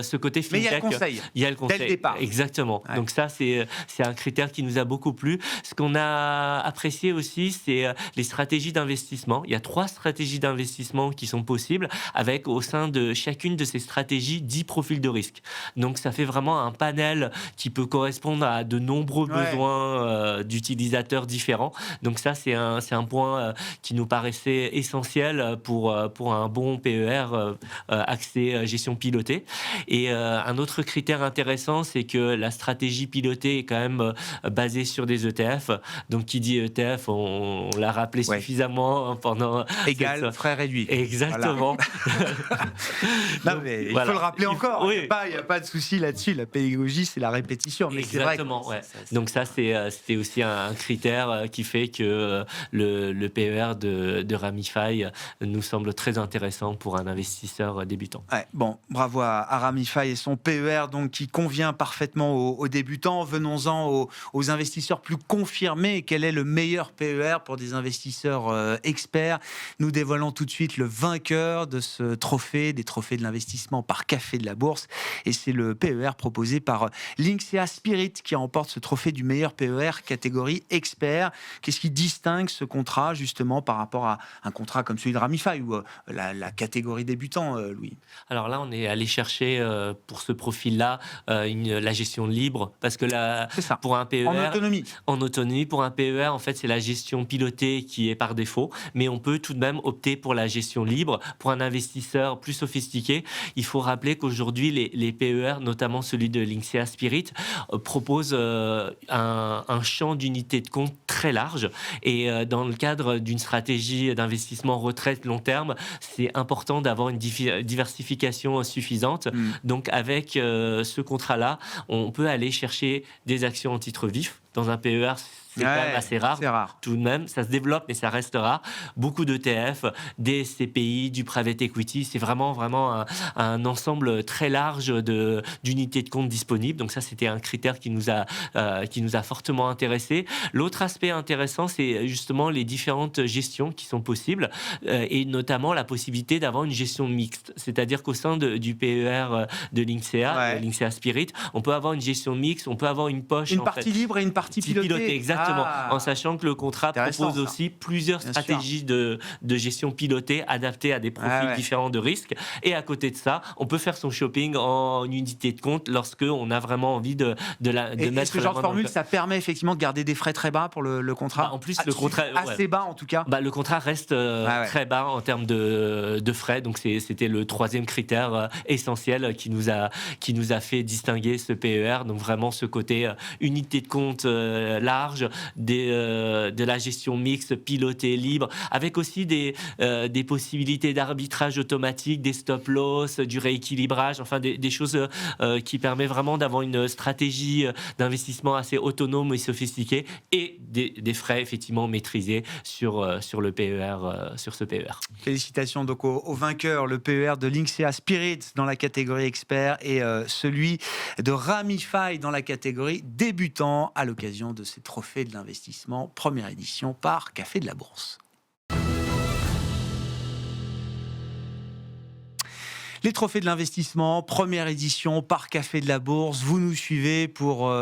ce côté fintech. Mais il y a le conseil. Il y a le conseil. Dès le départ. Exactement. Ouais. Donc ça, c'est un critère qui nous a beaucoup plu. Ce qu'on a apprécié aussi, c'est les stratégies d'investissement. Il y a 3 stratégies d'investissement qui sont possibles, avec au sein de chacune de ces stratégies 10 profils de risque. Donc ça fait vraiment un panel qui peut correspondre à de nombreux besoins d'utilisateurs différents. Donc ça, c'est un point qui nous paraissait essentiel pour un bon PER axé gestion pilotée. Et un autre critère intéressant, c'est que la stratégie pilotée est quand même basée sur des ETF. Donc, qui dit ETF, on l'a rappelé suffisamment pendant... Égal, frais réduits. Exactement. Voilà. Non, mais il faut le rappeler encore. Oui. Il n'y a pas de souci là-dessus. La pédagogie, c'est la répétition. Mais exactement. C'est vrai que donc, ça, c'était aussi un critère qui fait que le PER de Ramify nous semble très intéressant pour un investisseur débutant. Ouais, bon, bravo à Ramify et son PER donc, qui convient parfaitement aux débutants. Venons-en aux investisseurs plus confirmé. Quel est le meilleur PER pour des investisseurs experts? Nous dévoilons tout de suite le vainqueur de ce trophée, des trophées de l'investissement par Café de la Bourse. Et c'est le PER proposé par Linksea Spirit qui remporte ce trophée du meilleur PER catégorie expert. Qu'est-ce qui distingue ce contrat justement par rapport à un contrat comme celui de Ramify ou la catégorie débutant, Louis? Alors là, on est allé chercher pour ce profil-là la gestion libre, parce que pour un PER, en autonomie, pour un PER, en fait, c'est la gestion pilotée qui est par défaut, mais on peut tout de même opter pour la gestion libre. Pour un investisseur plus sophistiqué, il faut rappeler qu'aujourd'hui, les PER, notamment celui de Linksea Spirit, proposent un champ d'unités de compte très large, et dans le cadre d'une stratégie d'investissement retraite long terme, c'est important d'avoir une diversification suffisante. Donc avec ce contrat-là, on peut aller chercher des actions en titre vif. Dans un PER, c'est quand même assez rare. Tout de même, ça se développe, mais ça reste rare. Beaucoup d'ETF, des SCPI, du private equity, c'est vraiment un ensemble très large d'unités de compte disponibles. Donc ça, c'était un critère qui nous a fortement intéressés. L'autre aspect intéressant, c'est justement les différentes gestions qui sont possibles, et notamment la possibilité d'avoir une gestion mixte. C'est-à-dire qu'au sein du PER de Linksea Spirit, on peut avoir une gestion mixte, on peut avoir une poche. Une partie libre et une partie pilotée. Exactement. En sachant que le contrat propose aussi plusieurs stratégies de gestion pilotée adaptées à des profils différents de risques. Et à côté de ça, on peut faire son shopping en unité de compte lorsque on a vraiment envie de mettre. Ce genre de formule, ça permet effectivement de garder des frais très bas pour le contrat. En plus, le contrat assez bas en tout cas. Le contrat reste très bas en termes de frais. Donc c'était le troisième critère essentiel qui nous a fait distinguer ce PER. Donc vraiment ce côté unité de compte large, de la gestion mixte, pilotée, libre, avec aussi des possibilités d'arbitrage automatique, des stop-loss, du rééquilibrage, enfin des choses qui permettent vraiment d'avoir une stratégie d'investissement assez autonome et sophistiquée, et des frais effectivement maîtrisés sur le PER, sur ce PER. Félicitations donc au vainqueur, le PER de Linksea Spirit dans la catégorie expert et celui de Ramify dans la catégorie débutant à l'occasion de ces trophées de l'investissement, première édition par Café de la Bourse. Les trophées de l'investissement, première édition par Café de la Bourse. Vous nous suivez pour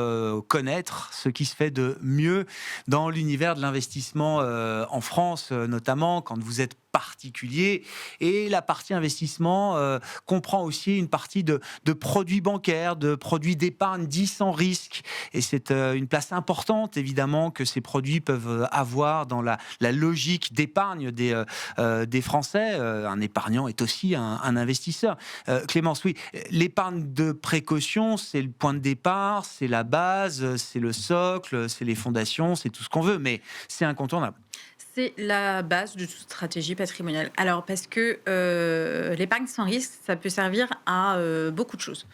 connaître ce qui se fait de mieux dans l'univers de l'investissement en France, notamment quand vous êtes particulier. Et la partie investissement comprend aussi une partie de produits bancaires, de produits d'épargne dits sans risque. Et c'est une place importante, évidemment, que ces produits peuvent avoir dans la logique d'épargne des Français. Un épargnant est aussi un investisseur. Clémence, oui, l'épargne de précaution, c'est le point de départ, c'est la base, c'est le socle, c'est les fondations, c'est tout ce qu'on veut, mais c'est incontournable. C'est la base de toute stratégie patrimoniale. Alors, parce que l'épargne sans risque, ça peut servir à beaucoup de choses.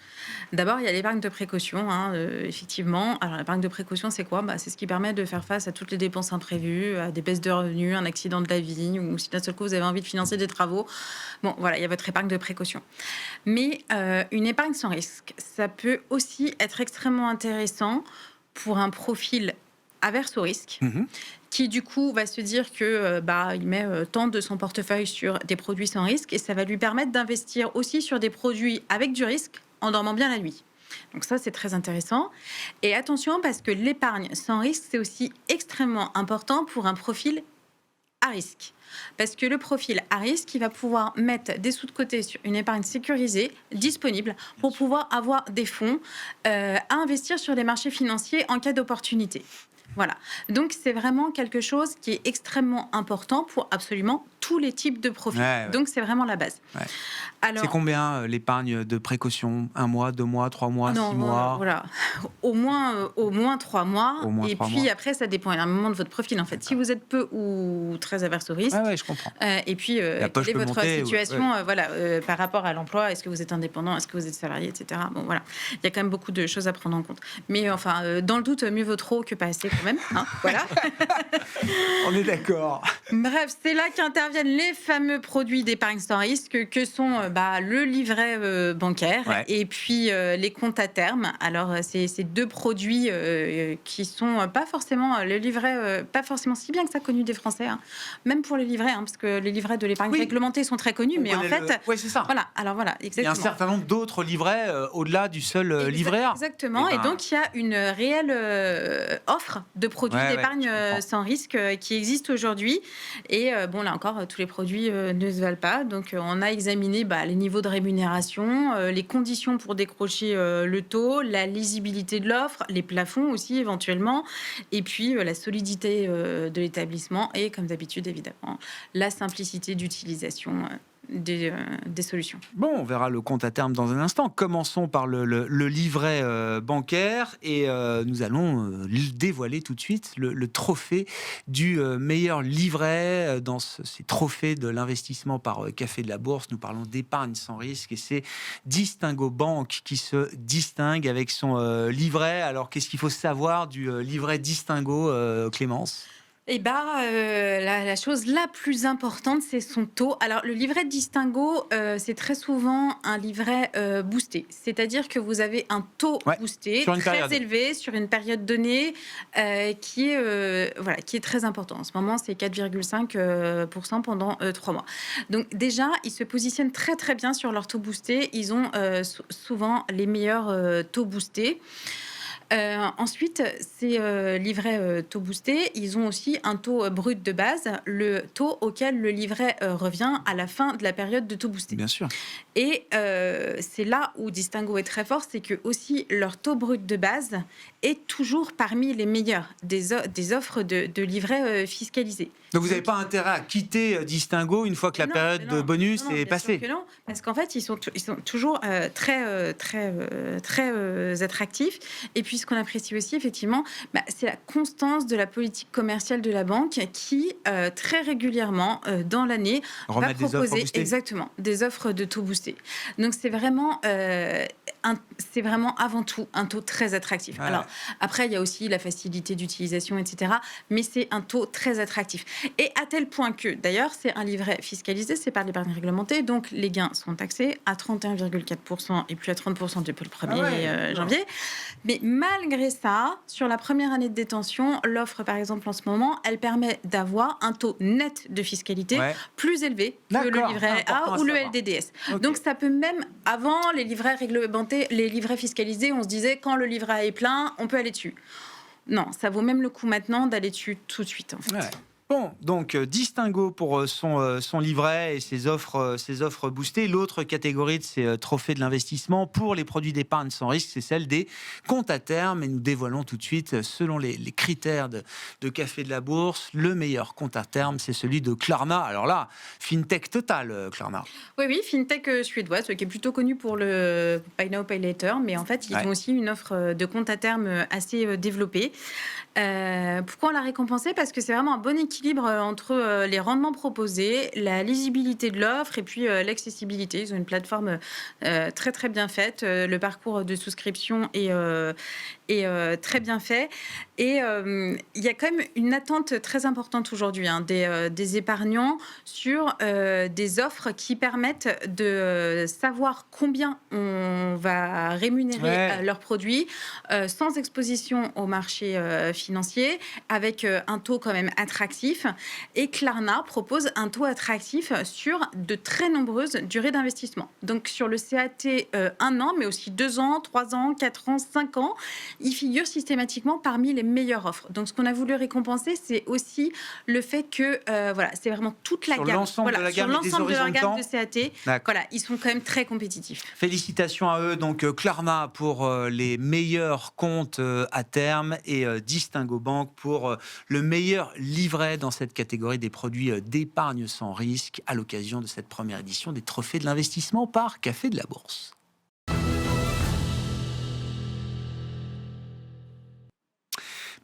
D'abord, il y a l'épargne de précaution, effectivement. Alors, l'épargne de précaution, c'est quoi ? C'est ce qui permet de faire face à toutes les dépenses imprévues, à des baisses de revenus, un accident de la vie, ou si d'un seul coup, vous avez envie de financer des travaux. Bon, voilà, il y a votre épargne de précaution. Mais une épargne sans risque, ça peut aussi être extrêmement intéressant pour un profil averse au risque, qui du coup va se dire que il met tant de son portefeuille sur des produits sans risque, et ça va lui permettre d'investir aussi sur des produits avec du risque en dormant bien la nuit. Donc ça, c'est très intéressant. Et attention, parce que l'épargne sans risque, c'est aussi extrêmement important pour un profil à risque. Parce que le profil à risque, il va pouvoir mettre des sous de côté sur une épargne sécurisée, disponible, pour pouvoir avoir des fonds à investir sur les marchés financiers en cas d'opportunité. Voilà. Donc, c'est vraiment quelque chose qui est extrêmement important pour absolument tous les types de profils. Ouais. Donc, c'est vraiment la base. Ouais. Alors, c'est combien l'épargne de précaution ? 1 mois, 2 mois, 3 mois, 6 mois ? Voilà. Au moins 3 mois. Et puis après, ça dépend énormément de votre profil. En fait, d'accord. Si vous êtes peu ou très averse au risque. Ouais, je comprends. Et puis, quelle est votre situation par rapport à l'emploi ? Est-ce que vous êtes indépendant ? Est-ce que vous êtes salarié, etc. Bon, voilà. Il y a quand même beaucoup de choses à prendre en compte. Mais dans le doute, mieux vaut trop que pas assez quand même. Voilà. On est d'accord. Bref, c'est là qu'interviennent reviennent les fameux produits d'épargne sans risque que sont le livret bancaire et puis les comptes à terme. Alors, c'est ces deux produits qui sont pas forcément le livret, pas forcément si bien que ça connu des Français, hein. Même pour les livrets, parce que les livrets de l'épargne réglementée sont très connus, mais en fait, c'est ça. Voilà. Alors voilà, exactement. Il y a un certain nombre d'autres livrets au-delà du seul livret A. Exactement. Et donc, il y a une réelle offre de produits d'épargne sans risque qui existe aujourd'hui. Et là encore, tous les produits ne se valent pas. Donc, on a examiné les niveaux de rémunération, les conditions pour décrocher le taux, la lisibilité de l'offre, les plafonds aussi éventuellement, et puis la solidité de l'établissement et, comme d'habitude, évidemment, la simplicité d'utilisation des solutions. Bon, on verra le compte à terme dans un instant. Commençons par le livret bancaire et nous allons dévoiler tout de suite le trophée du meilleur livret dans ces trophées de l'investissement par Café de la Bourse. Nous parlons d'épargne sans risque et c'est Distingo Banque qui se distingue avec son livret. Alors, qu'est-ce qu'il faut savoir du livret Distingo, Clémence ? La chose la plus importante, c'est son taux. Alors, le livret Distingo, c'est très souvent un livret boosté. C'est-à-dire que vous avez un taux boosté très élevé sur une période donnée qui est très important. En ce moment, c'est 4,5% pendant 3 mois. Donc, déjà, ils se positionnent très, très bien sur leur taux boosté. Ils ont souvent les meilleurs taux boostés. Ensuite, ces livrets taux boostés, ils ont aussi un taux brut de base, le taux auquel le livret revient à la fin de la période de taux boosté. Bien sûr. Et c'est là où Distingo est très fort, c'est que aussi leur taux brut de base est toujours parmi les meilleurs des offres de livrets fiscalisés. Donc vous n'avez pas intérêt à quitter Distingo une fois que la période de bonus est passée. Non, parce qu'en fait, ils sont toujours très attractifs. Et puis, ce qu'on apprécie aussi, effectivement, c'est la constance de la politique commerciale de la banque qui, très régulièrement, dans l'année, va proposer des offres de taux boostés. Donc, c'est vraiment avant tout un taux très attractif. Ouais. Alors, après, il y a aussi la facilité d'utilisation, etc. Mais c'est un taux très attractif. Et à tel point que, d'ailleurs, c'est un livret fiscalisé, c'est par l'épargne réglementée, donc les gains sont taxés à 31,4% et puis à 30% depuis le 1er janvier. Mais malgré ça, sur la première année de détention, l'offre, par exemple, en ce moment, elle permet d'avoir un taux net de fiscalité plus élevé que le livret A ou le LDDS. Okay. Donc, ça peut même, avant les livrets réglementés, les livrets fiscalisés, on se disait, quand le livret A est plein, on peut aller dessus. Non, ça vaut même le coup maintenant d'aller dessus tout de suite, en fait. Ouais. Bon, donc Distingo pour son livret et ses offres boostées. L'autre catégorie de ces trophées de l'investissement pour les produits d'épargne sans risque, c'est celle des comptes à terme. Et nous dévoilons tout de suite, selon les critères de Café de la Bourse, le meilleur compte à terme, c'est celui de Klarna. Alors là, fintech total, Klarna. Oui, fintech suédoise, qui est plutôt connue pour le Buy Now, Pay Later. Mais en fait, ils ont aussi une offre de compte à terme assez développée. Pourquoi on l'a récompensé ? Parce que c'est vraiment un bon équilibre entre les rendements proposés, la lisibilité de l'offre et puis l'accessibilité. Ils ont une plateforme très très bien faite. Le parcours de souscription est très bien fait. Et il y a quand même une attente très importante aujourd'hui des épargnants sur des offres qui permettent de savoir combien on va rémunérer leurs produits sans exposition au marché financier, avec un taux quand même attractif. Et Klarna propose un taux attractif sur de très nombreuses durées d'investissement. Donc sur le CAT 1 an, mais aussi 2 ans, 3 ans, 4 ans, 5 ans, il figure systématiquement parmi les meilleures offres. Donc ce qu'on a voulu récompenser, c'est aussi le fait que c'est vraiment toute la gamme. Sur l'ensemble de la gamme, sur l'ensemble de leur gamme de CAT, D'accord. ils sont quand même très compétitifs. Félicitations à eux. Donc Klarna pour les meilleurs comptes à terme et Distingo Banque pour le meilleur livret dans cette catégorie des produits d'épargne sans risque à l'occasion de cette première édition des trophées de l'investissement par Café de la Bourse.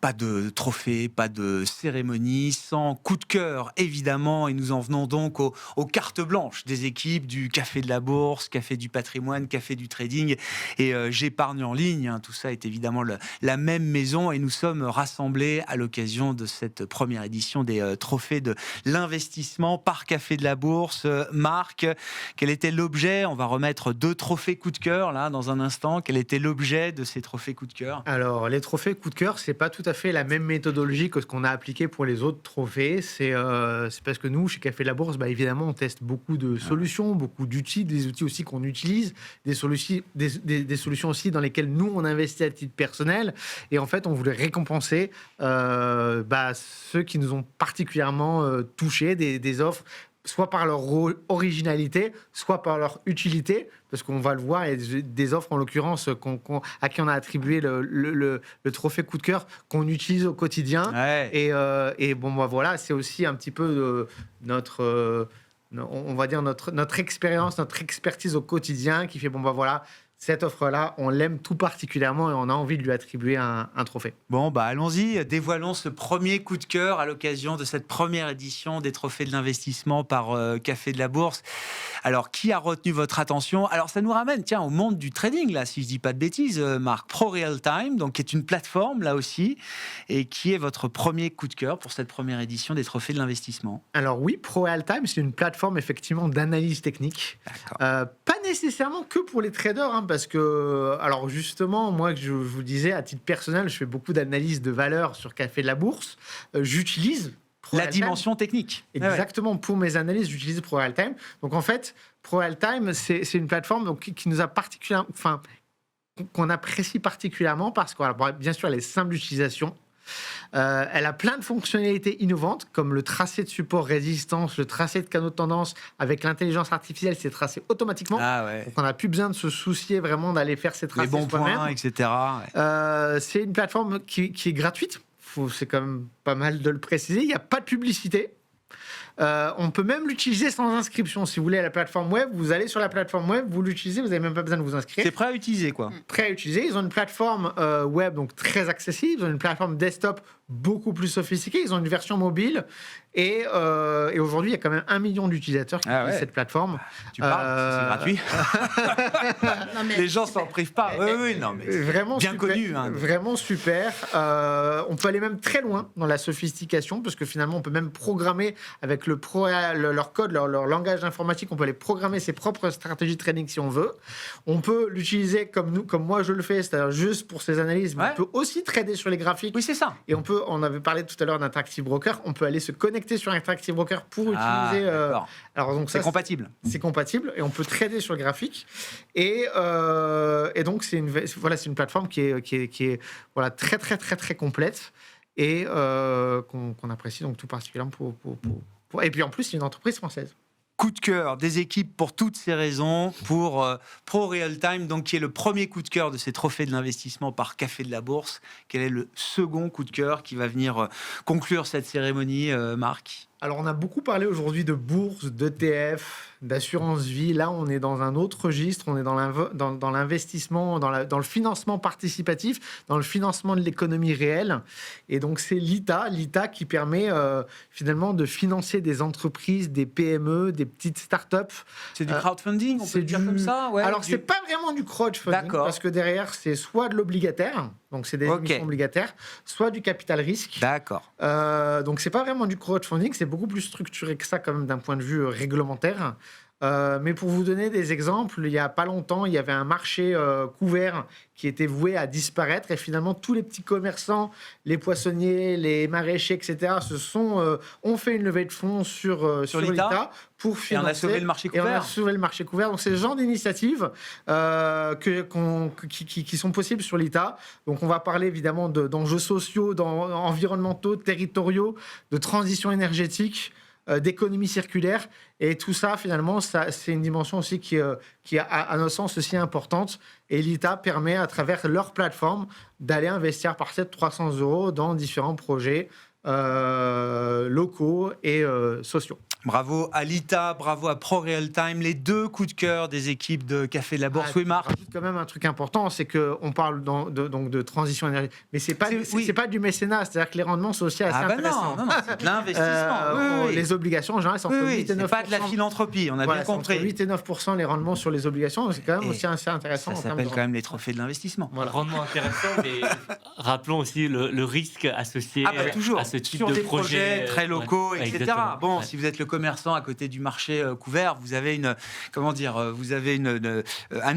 Pas de trophée, pas de cérémonie, sans coup de cœur, évidemment. Et nous en venons donc aux cartes blanches des équipes du Café de la Bourse, Café du Patrimoine, Café du Trading et J'épargne en ligne. Tout ça est évidemment la même maison et nous sommes rassemblés à l'occasion de cette première édition des trophées de l'investissement par Café de la Bourse. Marc, quel était l'objet? On va remettre 2 trophées coup de cœur là dans un instant. Quel était l'objet de ces trophées coup de cœur? Alors, les trophées coup de cœur, c'est pas tout à fait la même méthodologie que ce qu'on a appliqué pour les autres trophées. C'est parce que nous, chez Café de la Bourse, évidemment, on teste beaucoup de solutions, beaucoup d'outils, des outils aussi qu'on utilise, des solutions aussi dans lesquelles nous, on investit à titre personnel. Et en fait, on voulait récompenser ceux qui nous ont particulièrement touchés, des offres soit par leur originalité, soit par leur utilité, parce qu'on va le voir, il y a des offres en l'occurrence à qui on a attribué le trophée coup de cœur qu'on utilise au quotidien. Ouais. Et voilà, c'est aussi un petit peu notre expérience, notre expertise au quotidien qui fait voilà. Cette offre-là, on l'aime tout particulièrement et on a envie de lui attribuer un trophée. Bon, allons-y, dévoilons ce premier coup de cœur à l'occasion de cette première édition des trophées de l'investissement par Café de la Bourse. Alors, qui a retenu votre attention? Alors, ça nous ramène, au monde du trading, là, si je ne dis pas de bêtises, Marc. ProRealTime, donc, qui est une plateforme, là aussi, et qui est votre premier coup de cœur pour cette première édition des trophées de l'investissement. Alors oui, ProRealTime, c'est une plateforme, effectivement, d'analyse technique. Pas nécessairement que pour les traders, parce que, alors justement, moi, je vous disais, à titre personnel, je fais beaucoup d'analyse de valeur sur Café de la Bourse. J'utilise la dimension technique. Exactement, pour mes analyses, j'utilise ProRealTime. Donc en fait, ProRealTime, c'est une plateforme qui nous a qu'on apprécie particulièrement parce que, bien sûr, elle est simple d'utilisation. Elle a plein de fonctionnalités innovantes comme le tracé de support résistance, le tracé de canaux de tendance. Avec l'intelligence artificielle, c'est tracé automatiquement. Donc on n'a plus besoin de se soucier vraiment d'aller faire ces tracés les bons points, etc. C'est une plateforme qui est gratuite. C'est quand même pas mal de le préciser. Il n'y a pas de publicité. On peut même l'utiliser sans inscription. Si vous voulez, à la plateforme web, vous allez sur la plateforme web, vous l'utilisez, vous n'avez même pas besoin de vous inscrire. C'est prêt à utiliser, quoi. Prêt à utiliser. Ils ont une plateforme web donc très accessible. Ils ont une plateforme desktop beaucoup plus sophistiquée. Ils ont une version mobile. Et aujourd'hui, il y a quand même 1 million d'utilisateurs qui utilisent cette plateforme. Tu parles, c'est gratuit. Les gens s'en privent pas. Oui, non, mais vraiment bien super, connu. Vraiment super. On peut aller même très loin dans la sophistication parce que finalement, on peut même programmer avec leur code, leur langage informatique, on peut aller programmer ses propres stratégies de trading si on veut. On peut l'utiliser comme moi je le fais, c'est-à-dire juste pour ses analyses, mais on peut aussi trader sur les graphiques. Oui, c'est ça. Et on avait parlé tout à l'heure d'Interactive Broker, on peut aller se connecter sur Interactive Broker pour utiliser. Alors donc c'est compatible. C'est compatible et on peut trader sur le graphique. Et donc c'est une plateforme qui est très très très très complète et qu'on apprécie donc tout particulièrement et puis en plus c'est une entreprise française. Coup de cœur des équipes pour toutes ces raisons, pour ProRealTime, donc qui est le premier coup de cœur de ces trophées de l'investissement par Café de la Bourse. Quel est le second coup de cœur qui va venir conclure cette cérémonie, Marc? Alors, on a beaucoup parlé aujourd'hui de bourse, d'ETF, d'assurance vie. Là, on est dans un autre registre. On est dans l'investissement, dans le financement participatif, dans le financement de l'économie réelle. Et donc, c'est l'ITA qui permet finalement de financer des entreprises, des PME, des petites startups. C'est du crowdfunding, on peut le dire comme ça? Alors, c'est pas vraiment du crowdfunding, parce que derrière, c'est soit de l'obligataire, donc c'est des émissions obligataires, soit du capital risque. D'accord. Donc, c'est pas vraiment du crowdfunding, c'est beaucoup plus structuré que ça quand même d'un point de vue réglementaire. Mais pour vous donner des exemples, il n'y a pas longtemps, il y avait un marché couvert qui était voué à disparaître et finalement tous les petits commerçants, les poissonniers, les maraîchers, etc. ont fait une levée de fonds sur l'ITA pour financer. Et on a sauvé le marché couvert. Et on a sauvé le marché couvert. Donc c'est ce genre d'initiatives qui sont possibles sur l'ITA. Donc on va parler évidemment d'enjeux sociaux, environnementaux, territoriaux, de transition énergétique, d'économie circulaire, et tout ça finalement c'est une dimension aussi qui est à notre sens aussi importante, et l'ITA permet à travers leur plateforme d'aller investir par 300 € dans différents projets locaux et sociaux. Bravo à Lita, bravo à ProRealTime, les deux coups de cœur des équipes de Café de la Bourse. Oui, Marc. Je rajoute quand même un truc important, c'est qu'on parle donc de transition énergétique, mais c'est pas du mécénat, c'est-à-dire que les rendements sont aussi assez intéressants. Non, c'est de l'investissement. Les obligations, en général, c'est entre 8 et 9%. C'est pas de la philanthropie, on a bien compris. Entre 8 et 9% les rendements sur les obligations, c'est quand même aussi assez intéressant. Ça s'appelle quand même les trophées de l'investissement. Voilà. Rendement intéressant, mais rappelons aussi le risque associé toujours. à ce type sur de des projets très locaux, etc. Exactement. Bon, si vous êtes le commerçant à côté du marché couvert, vous avez un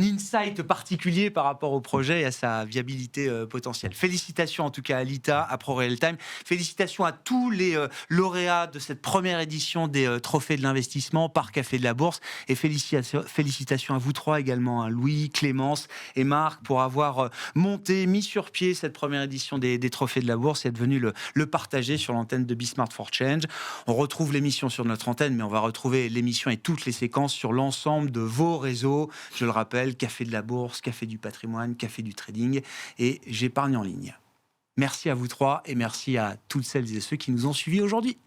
insight particulier par rapport au projet et à sa viabilité potentielle. Félicitations en tout cas à Lita, à ProRealTime. Félicitations à tous les lauréats de cette première édition des trophées de l'investissement par Café de la Bourse. Et félicitations à vous trois également, à Louis, Clémence et Marc, pour avoir mis sur pied cette première édition des trophées de la Bourse et être venu le partager sur l'antenne de Bismart for Change. On retrouve l'émission sur notre antenne, mais on va retrouver l'émission et toutes les séquences sur l'ensemble de vos réseaux. Je le rappelle, Café de la Bourse, Café du Patrimoine, Café du Trading et J'épargne en ligne. Merci à vous trois et merci à toutes celles et ceux qui nous ont suivis aujourd'hui.